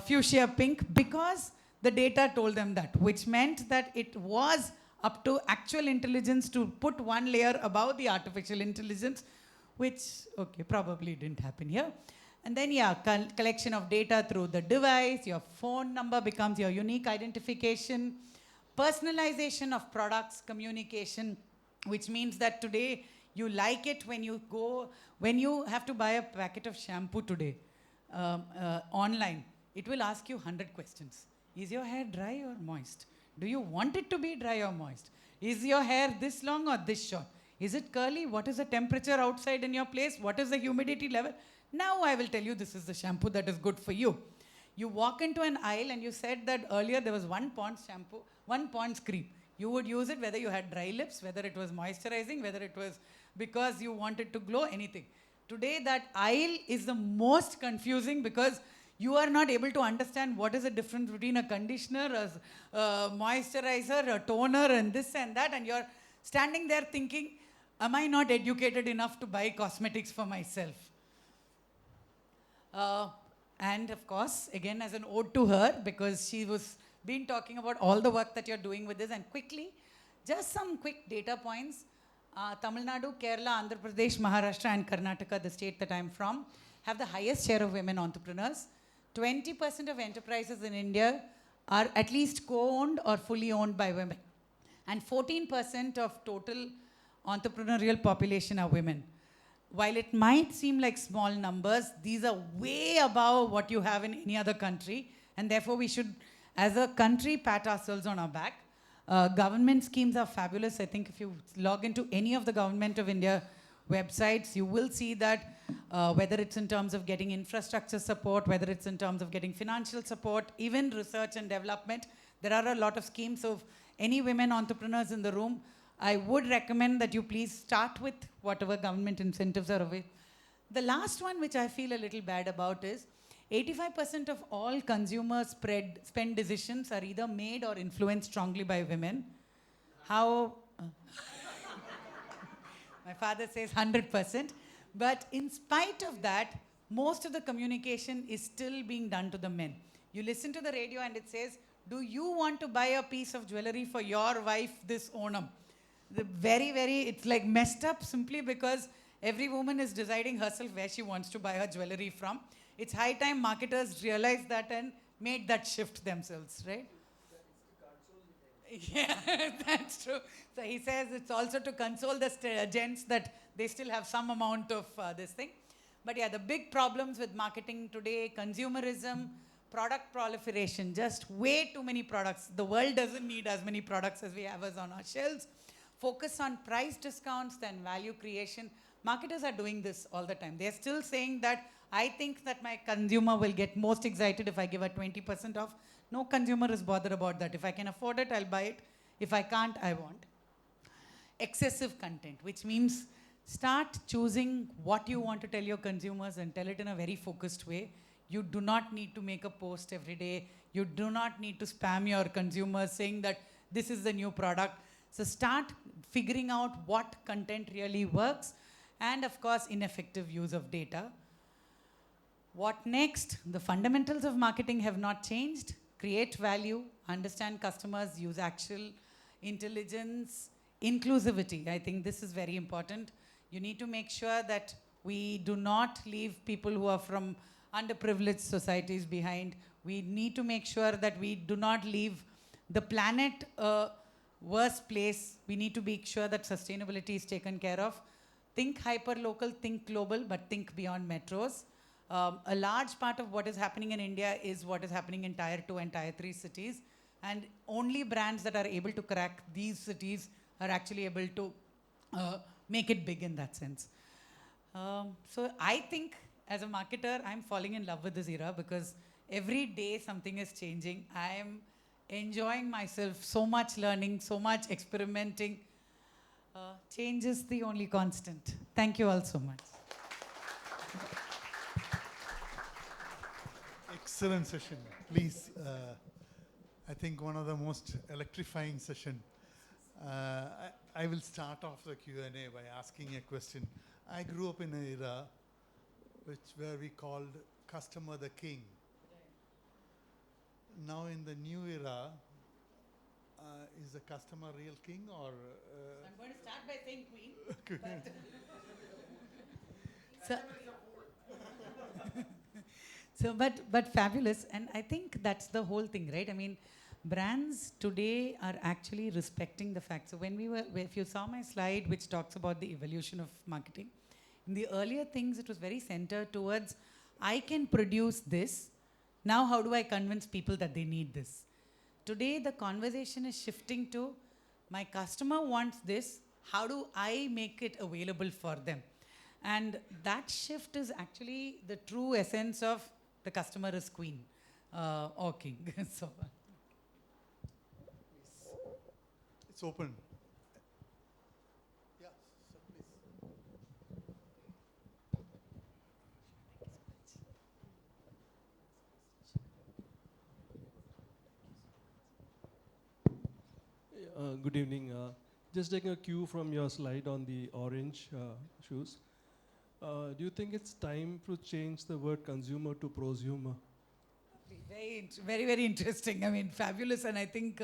fuchsia pink, because the data told them that, which meant that it was up to actual intelligence to put one layer above the artificial intelligence, which, okay, probably didn't happen here. And then, yeah, collection of data through the device, your phone number becomes your unique identification, personalization of products, communication, which means that today you like it when you have to buy a packet of shampoo today online, it will ask you 100 questions. Is your hair dry or moist? Do you want it to be dry or moist? Is your hair this long or this short? Is it curly? What is the temperature outside in your place? What is the humidity level? Now I will tell you this is the shampoo that is good for you. You walk into an aisle and you said that earlier there was one Pond's shampoo, one Pond's cream. You would use it whether you had dry lips, whether it was moisturizing, whether it was because you wanted to glow, anything. Today that aisle is the most confusing because you are not able to understand what is the difference between a conditioner, a moisturizer, a toner, and this and that, and you're standing there thinking, am I not educated enough to buy cosmetics for myself? And of course, again, as an ode to her, because she was been talking about all the work that you're doing with this, and quickly, just some quick data points. Tamil Nadu, Kerala, Andhra Pradesh, Maharashtra, and Karnataka, the state that I'm from, have the highest share of women entrepreneurs. 20% of enterprises in India are at least co-owned or fully owned by women. And 14% of total entrepreneurial population are women. While it might seem like small numbers, these are way above what you have in any other country. And therefore, we should, as a country, pat ourselves on our back. Government schemes are fabulous. I think if you log into any of the Government of India websites, you will see that whether it's in terms of getting infrastructure support, whether it's in terms of getting financial support, even research and development, there are a lot of schemes. So if any women entrepreneurs in the room, I would recommend that you please start with whatever government incentives are available. The last one, which I feel a little bad about, is 85% of all consumer spend decisions are either made or influenced strongly by women. How? My father says 100%. But in spite of that, most of the communication is still being done to the men. You listen to the radio and it says, do you want to buy a piece of jewelry for your wife this Onam? It's like messed up simply because every woman is deciding herself where she wants to buy her jewelry from. It's high time marketers realized that and made that shift themselves, right? Yeah, that's true. So he says it's also to console the gents that they still have some amount of this thing. But yeah, the big problems with marketing today, consumerism, product proliferation, just way too many products. The world doesn't need as many products as we have on our shelves. focus on price discounts than value creation. Marketers are doing this all the time. They're still saying that I think that my consumer will get most excited if I give a 20% off. No consumer is bothered about that. If I can afford it, I'll buy it. If I can't, I won't. Excessive content, which means start choosing what you want to tell your consumers and tell it in a very focused way. You do not need to make a post every day. You do not need to spam your consumers saying that this is the new product. So start figuring out what content really works, and of course, ineffective use of data. What next? The fundamentals of marketing have not changed. Create value, understand customers, use actual intelligence, inclusivity. I think this is very important. You need to make sure that we do not leave people who are from underprivileged societies behind. We need to make sure that we do not leave the planet a worse place. We need to make sure that sustainability is taken care of. Think hyper-local, think global, but think beyond metros. A large part of what is happening in India is what is happening in Tier 2 and Tier 3 cities. And only brands that are able to crack these cities are actually able to make it big in that sense. So I think as a marketer, I'm falling in love with this era because every day something is changing. I am enjoying myself, so much learning, so much experimenting. Change is the only constant. Thank you all so much.
Excellent session. Please, I think one of the most electrifying session. I will start off the Q&A by asking a question. I grew up in an era where we called customer the king. Now in the new era, is the customer real king or?
I'm going to start by saying queen. But fabulous, and I think that's the whole thing, right? I mean, brands today are actually respecting the fact. So if you saw my slide, which talks about the evolution of marketing, in the earlier things, it was very centered towards, I can produce this. Now, how do I convince people that they need this? Today, the conversation is shifting to, my customer wants this. How do I make it available for them? And that shift is actually the true essence of the customer is queen or king. So,
It's open. Yeah, so please.
Good evening. Just taking a cue from your slide on the orange shoes. Do you think it's time to change the word consumer to prosumer?
very, very interesting. I mean, fabulous. And I think,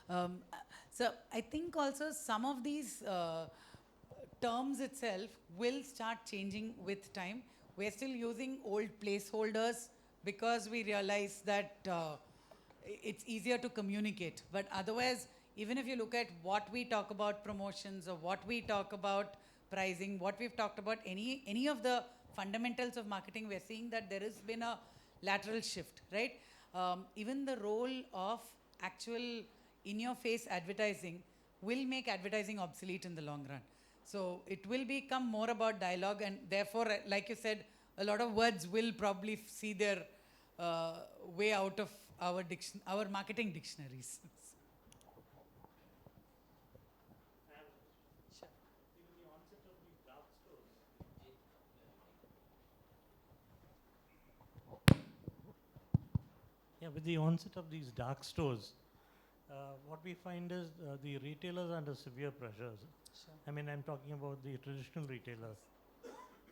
so I think also some of these terms itself will start changing with time. We're still using old placeholders because we realize that it's easier to communicate. But otherwise, even if you look at what we talk about promotions or what we talk about pricing, what we've talked about, any of the fundamentals of marketing, we're seeing that there has been a lateral shift, right? Even the role of actual in-your-face advertising will make advertising obsolete in the long run. So it will become more about dialogue, and therefore, like you said, a lot of words will probably see their way out of our marketing dictionaries.
Yeah, with the onset of these dark stores, what we find is the retailers are under severe pressures.
Sure.
I mean, I'm talking about the traditional retailers.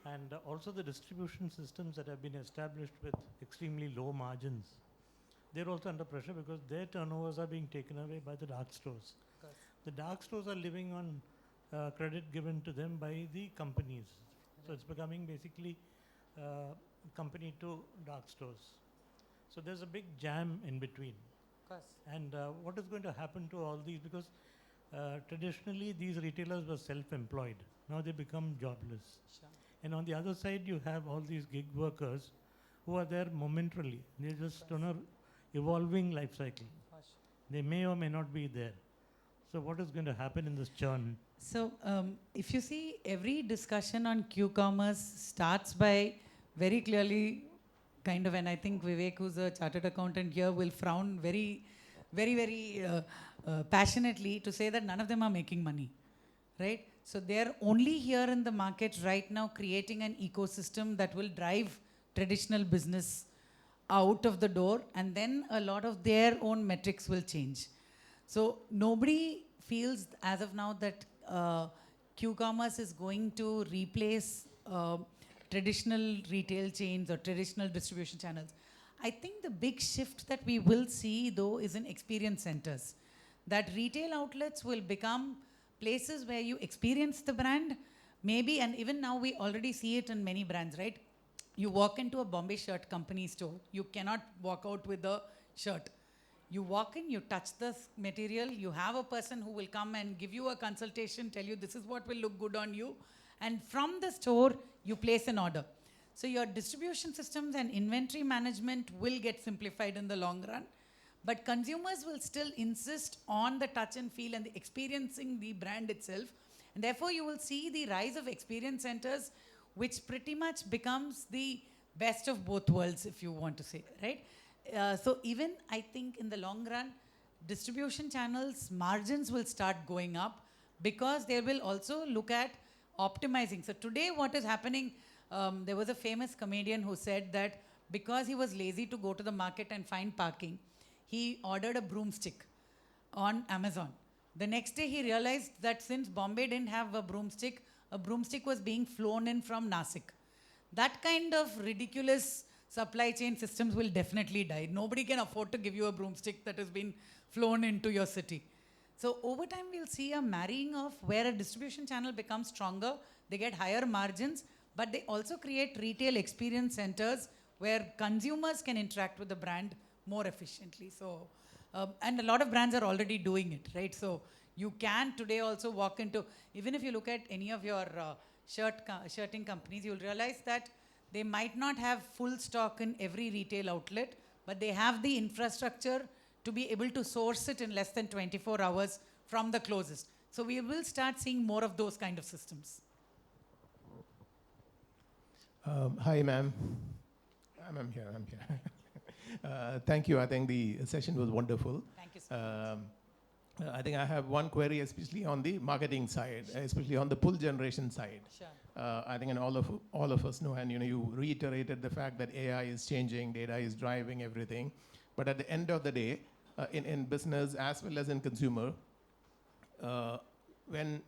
And also the distribution systems that have been established with extremely low margins. They're also under pressure because their turnovers are being taken away by the dark stores. The dark stores are living on credit given to them by the companies. So it's becoming basically company to dark stores. So there's a big jam in between. And what is going to happen to all these? Because traditionally these retailers were self-employed. Now they become jobless.
Sure.
And on the other side, you have all these gig workers who are there momentarily. They're just on a evolving life cycle. They may or may not be there. So what is going to happen in this churn?
So, if you see, every discussion on Q-commerce starts by very clearly kind of, and I think Vivek, who's a chartered accountant here, will frown very passionately to say that none of them are making money, right? So they're only here in the market right now creating an ecosystem that will drive traditional business out of the door, and then a lot of their own metrics will change. So nobody feels as of now that Q-commerce is going to replace traditional retail chains or traditional distribution channels. I think the big shift that we will see though is in experience centers. That retail outlets will become places where you experience the brand, maybe, and even now we already see it in many brands, right? You walk into a Bombay shirt company store, you cannot walk out with a shirt. You walk in, you touch the material, you have a person who will come and give you a consultation, tell you this is what will look good on you, and from the store, you place an order. So your distribution systems and inventory management will get simplified in the long run, but consumers will still insist on the touch and feel and the experiencing the brand itself, and therefore you will see the rise of experience centers, which pretty much becomes the best of both worlds, if you want to say, right? So even I think in the long run, distribution channels margins will start going up because they will also look at optimizing. So today what is happening, there was a famous comedian who said that because he was lazy to go to the market and find parking, he ordered a broomstick on Amazon. The next day he realized that since Bombay didn't have a broomstick was being flown in from Nasik. That kind of ridiculous supply chain systems will definitely die. Nobody can afford to give you a broomstick that has been flown into your city. So over time, we'll see a marrying of where a distribution channel becomes stronger, they get higher margins, but they also create retail experience centers where consumers can interact with the brand more efficiently. So, and a lot of brands are already doing it, right? So you can today also walk into, even if you look at any of your shirting companies, you'll realize that they might not have full stock in every retail outlet, but they have the infrastructure to be able to source it in less than 24 hours from the closest. So we will start seeing more of those kind of systems.
Hi, ma'am. I'm here. Thank you. I think the session was wonderful.
Thank you so much.
I think I have one query, especially on the marketing side, especially on the pull generation side.
Sure.
I think, and all of us know, and you reiterated the fact that AI is changing, data is driving everything. But at the end of the day, in business as well as in consumer, when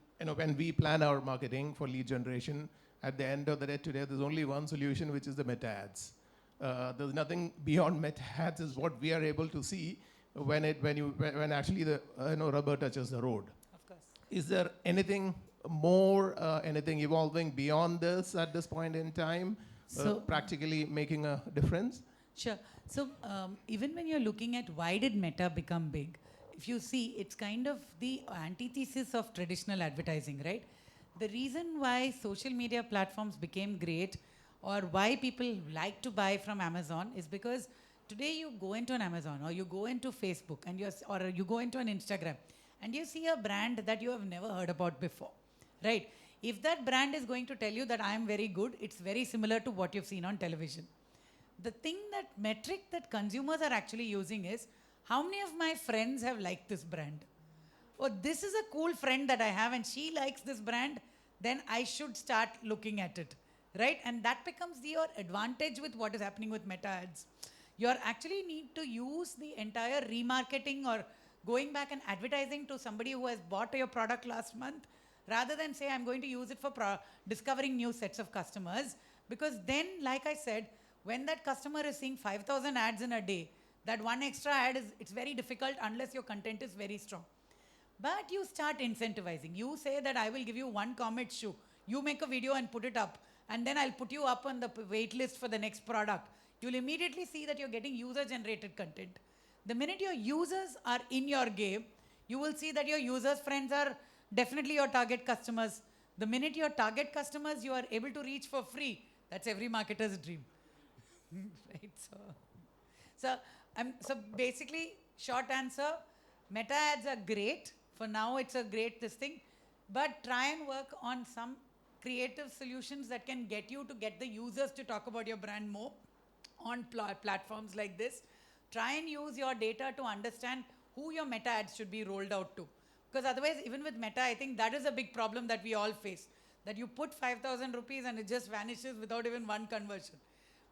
we plan our marketing for lead generation, at the end of the day today, there's only one solution, which is the meta ads. There's nothing beyond meta ads is what we are able to see when actually the rubber touches the road.
Of course.
Is there anything more, anything evolving beyond this at this point in time,
So
practically making a difference?
Sure. So even when you're looking at why did Meta become big, if you see, it's kind of the antithesis of traditional advertising, right? The reason why social media platforms became great or why people like to buy from Amazon is because today you go into an Amazon or you go into Facebook and or you go into an Instagram and you see a brand that you have never heard about before, right? If that brand is going to tell you that I am very good, it's very similar to what you've seen on television. The thing that metric that consumers are actually using is how many of my friends have liked this brand? Oh, this is a cool friend that I have and she likes this brand, then I should start looking at it, right? And that becomes your advantage with what is happening with meta ads. You actually need to use the entire remarketing or going back and advertising to somebody who has bought your product last month rather than say I'm going to use it for discovering new sets of customers, because then, like I said, when that customer is seeing 5,000 ads in a day, that one extra ad it's very difficult unless your content is very strong. But you start incentivizing. You say that I will give you one Comet shoe. You make a video and put it up. And then I'll put you up on the wait list for the next product. You'll immediately see that you're getting user-generated content. The minute your users are in your game, you will see that your users' friends are definitely your target customers. The minute your target customers you are able to reach for free, that's every marketer's dream. Right? So basically, short answer, meta ads are great For now, it's a great this thing. But try and work on some creative solutions that can get you to get the users to talk about your brand more on platforms like this. Try and use your data to understand who your meta ads should be rolled out to. Because otherwise, even with meta, I think that is a big problem that we all face. That you put 5,000 rupees and it just vanishes without even one conversion.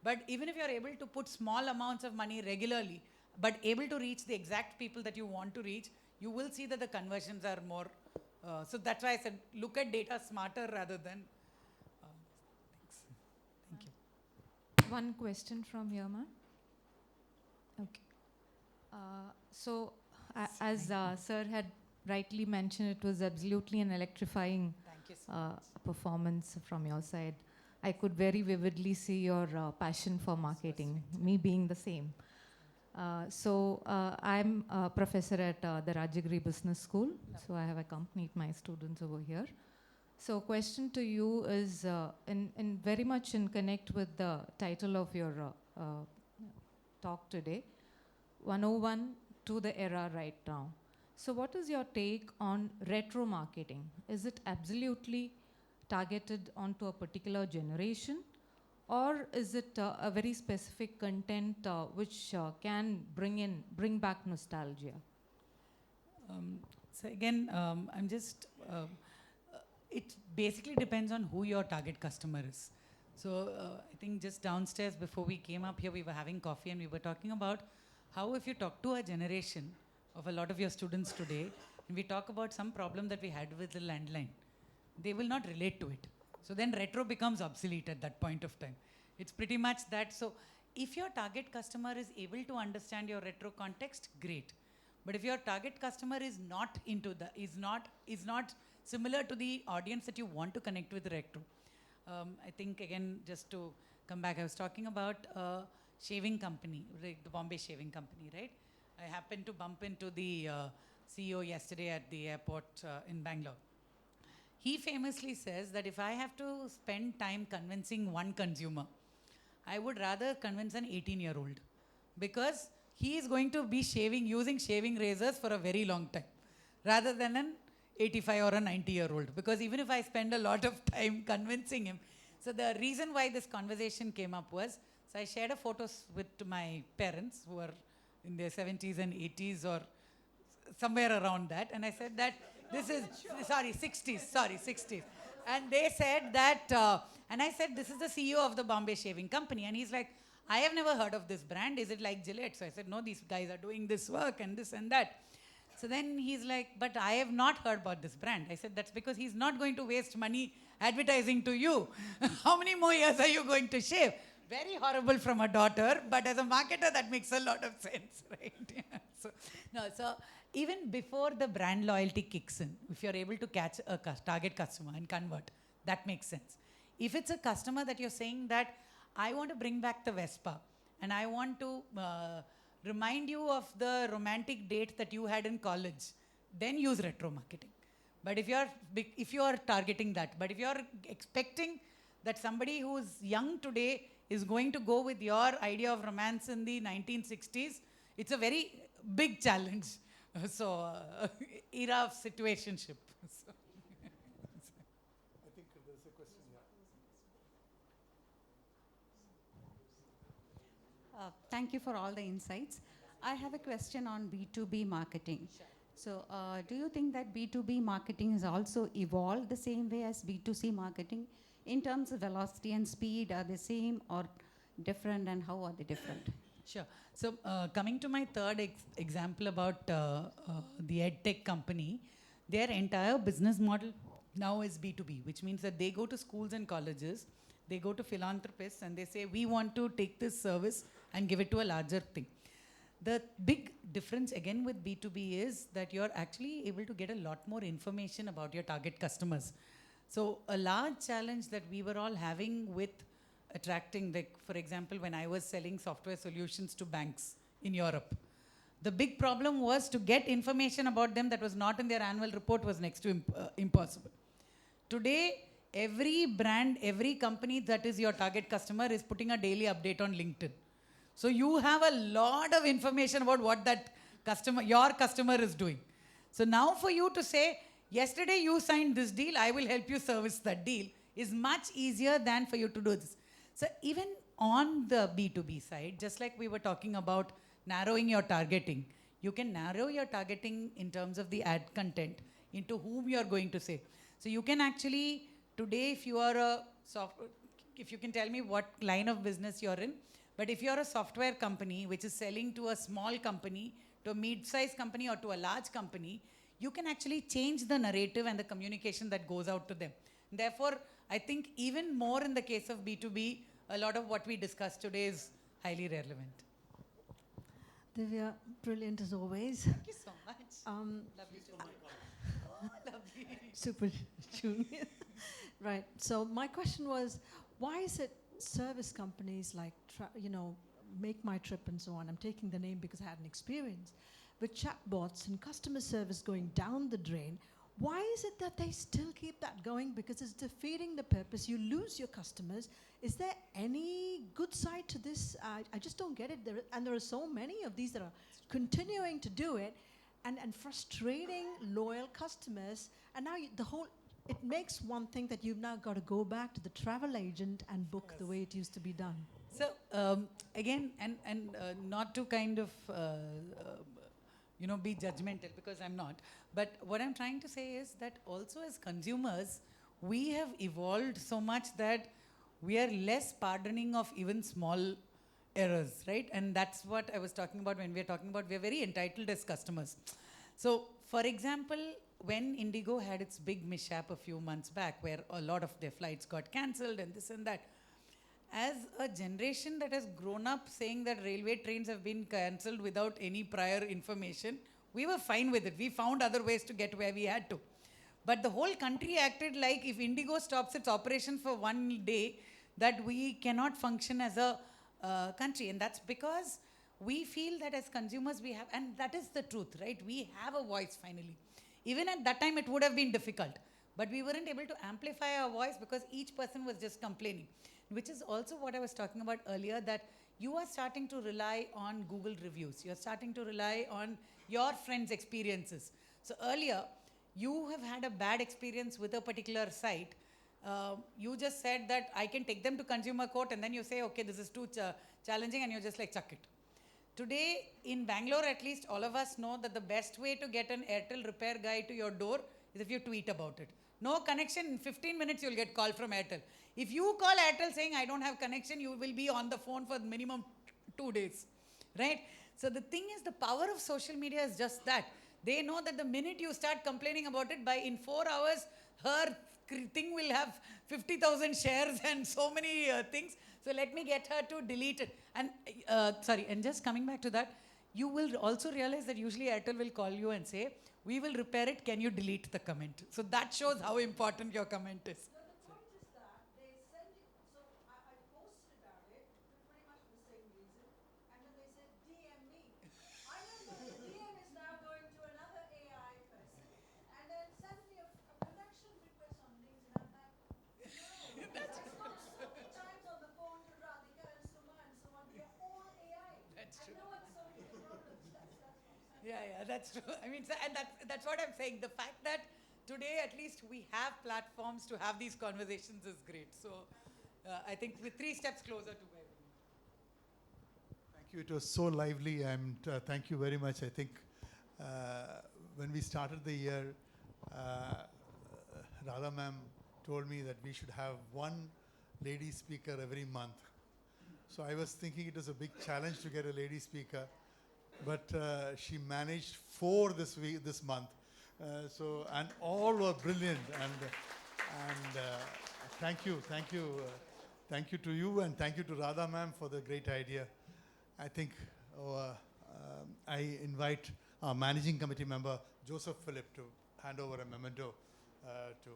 But even if you're able to put small amounts of money regularly, but able to reach the exact people that you want to reach, you will see that the conversions are more. So that's why I said look at data smarter rather than. Thank you.
One question from here, ma'am. Okay. As sir had rightly mentioned, it was absolutely an electrifying
Thank you so much.
performance from your side. I could very vividly see your passion for marketing, me being the same. I'm a professor at the Rajagiri Business School, so I have accompanied my students over here. So question to you is in very much in connect with the title of your talk today, 101 to the era right now. So what is your take on retro marketing? Is it absolutely targeted onto a particular generation, or is it a very specific content which can bring back nostalgia?
So again, I'm just, it basically depends on who your target customer is. So I think just downstairs before we came up here, we were having coffee and we were talking about how if you talk to a generation of a lot of your students today, and we talk about some problem that we had with the landline, they will not relate to it. So then retro becomes obsolete at that point of time. It's pretty much that. So if your target customer is able to understand your retro context, great. But if your target customer is not into the, is not similar to the audience that you want to connect with retro. I think again, just to come back, I was talking about a shaving company, the Bombay Shaving Company, right? I happened to bump into the CEO yesterday at the airport in Bangalore. He famously says that if I have to spend time convincing one consumer, I would rather convince an 18-year-old, because he is going to be using shaving razors for a very long time, rather than an 85 or a 90-year-old. Because even if I spend a lot of time convincing him, so the reason why this conversation came up was, so I shared a photos with my parents who are in their 70s and 80s or somewhere around that, and I said that this is, 60s. And they said that, and I said, this is the CEO of the Bombay Shaving Company. And he's like, I have never heard of this brand. Is it like Gillette? So I said, no, these guys are doing this work and this and that. So then he's like, but I have not heard about this brand. I said, that's because he's not going to waste money advertising to you. How many more years are you going to shave? Very horrible from a daughter, but as a marketer, that makes a lot of sense, right? Yeah. So even before the brand loyalty kicks in, if you're able to catch a target customer and convert, that makes sense. If it's a customer that you're saying that, I want to bring back the Vespa, and I want to remind you of the romantic date that you had in college, then use retro marketing. But if you're targeting that, but if you're expecting that somebody who's young today is going to go with your idea of romance in the 1960s, it's a very big challenge. So, era of situationship. So.
I think there's a question.
Thank you for all the insights. I have a question on B2B marketing.
Sure.
So, do you think that B2B marketing has also evolved the same way as B2C marketing? In terms of velocity and speed, are they same or different, and how are they different?
Sure. So coming to my third example about the EdTech company, their entire business model now is B2B, which means that they go to schools and colleges, they go to philanthropists, and they say, we want to take this service and give it to a larger thing. The big difference again with B2B is that you're actually able to get a lot more information about your target customers. So a large challenge that we were all having with attracting, like for example, when I was selling software solutions to banks in Europe, the big problem was to get information about them that was not in their annual report was next to impossible. Today, every brand, every company that is your target customer is putting a daily update on LinkedIn. So you have a lot of information about what that customer, your customer is doing. So now for you to say, yesterday you signed this deal, I will help you service that deal, is much easier than for you to do this. So even on the B2B side, just like we were talking about narrowing your targeting, you can narrow your targeting in terms of the ad content into whom you are going to say. So you can actually, today if you are a if you can tell me what line of business you're in, but if you're a software company which is selling to a small company, to a mid-sized company or to a large company, you can actually change the narrative and the communication that goes out to them. Therefore, I think even more in the case of B2B, a lot of what we discussed today is highly relevant.
Divya, brilliant as always.
Thank you so much. Love you so much. Lovely.
Super junior. Right. So my question was, why is it service companies like, Make My Trip and so on, I'm taking the name because I had an experience, with chatbots and customer service going down the drain, why is it that they still keep that going? Because it's defeating the purpose. You lose your customers. Is there any good side to this? I just don't get it. There are so many of these that are continuing to do it and frustrating loyal customers. And now it makes one think that you've now got to go back to the travel agent and book the way it used to be done.
So again, and not to kind of be judgmental, because I'm not. But what I'm trying to say is that also as consumers, we have evolved so much that we are less pardoning of even small errors, right? And that's what I was talking about when we're talking about we're very entitled as customers. So, for example, when Indigo had its big mishap a few months back, where a lot of their flights got cancelled and this and that, as a generation that has grown up saying that railway trains have been cancelled without any prior information, we were fine with it. We found other ways to get where we had to. But the whole country acted like if Indigo stops its operation for one day, that we cannot function as a country. And that's because we feel that as consumers we have, and that is the truth, right? We have a voice finally. Even at that time it would have been difficult. But we weren't able to amplify our voice because each person was just complaining. Which is also what I was talking about earlier, that you are starting to rely on Google reviews. You're starting to rely on your friends' experiences. So earlier, you have had a bad experience with a particular site. You just said that I can take them to consumer court, and then you say, okay, this is too challenging, and you're just like, chuck it. Today, in Bangalore at least, all of us know that the best way to get an Airtel repair guy to your door is if you tweet about it. No connection, in 15 minutes you'll get call from Airtel. If you call Airtel saying, I don't have connection, you will be on the phone for minimum 2 days, right? So the thing is, the power of social media is just that. They know that the minute you start complaining about it, in 4 hours, her thing will have 50,000 shares and so many things. So let me get her to delete it. And and just coming back to that, you will also realize that usually Airtel will call you and say, we will repair it, can you delete the comment? So that shows how important your comment is. Yeah, that's true. I mean, and that's what I'm saying. The fact that today at least we have platforms to have these conversations is great. So I think we're 3 steps closer to where we are.
Thank you. It was so lively, and thank you very much. I think when we started the year, Radha ma'am told me that we should have one lady speaker every month. So I was thinking it was a big challenge to get a lady speaker. But she managed 4 this month. And all were brilliant. And thank you to you, and thank you to Radha ma'am for the great idea. I think I invite our managing committee member Joseph Philip to hand over a memento to.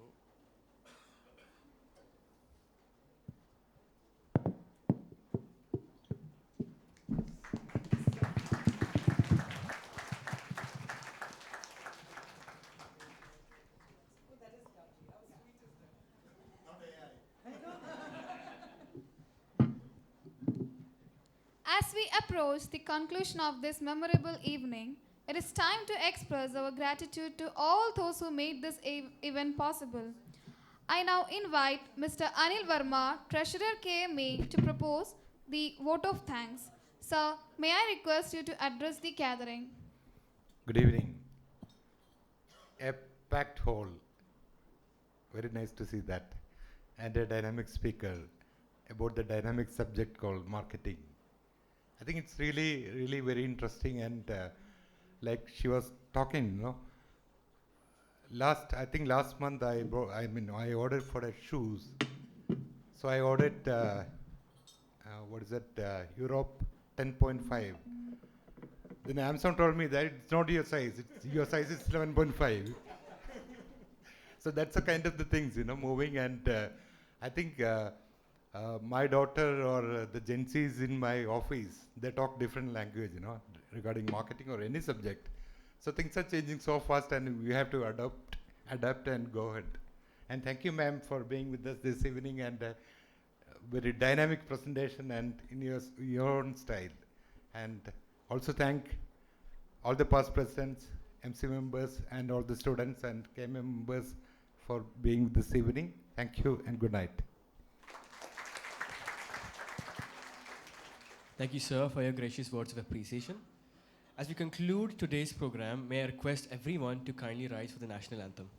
As we approach the conclusion of this memorable evening, It is time to express our gratitude to all those who made this event possible. I now invite Mr. Anil Verma, Treasurer KMA, to propose the vote of thanks. Sir, may I request you to address the gathering?
Good evening. A packed hall. Very nice to see that. And a dynamic speaker about the dynamic subject called marketing. I think it's really, really very interesting, and like she was talking, I think last month I ordered for a shoes. So I ordered, Europe 10.5. Then Amazon told me that it's not your size, your size is 11.5. So that's the kind of the things, moving, and I think my daughter or the Gen Zs in my office, they talk different language, regarding marketing or any subject. So things are changing so fast, and we have to adapt and go ahead. And thank you, ma'am, for being with us this evening, and very dynamic presentation and in your own style. And also thank all the past presidents, MC members, and all the students and KMA members for being this evening. Thank you and good night.
Thank you, sir, for your gracious words of appreciation. As we conclude today's program, may I request everyone to kindly rise for the national anthem.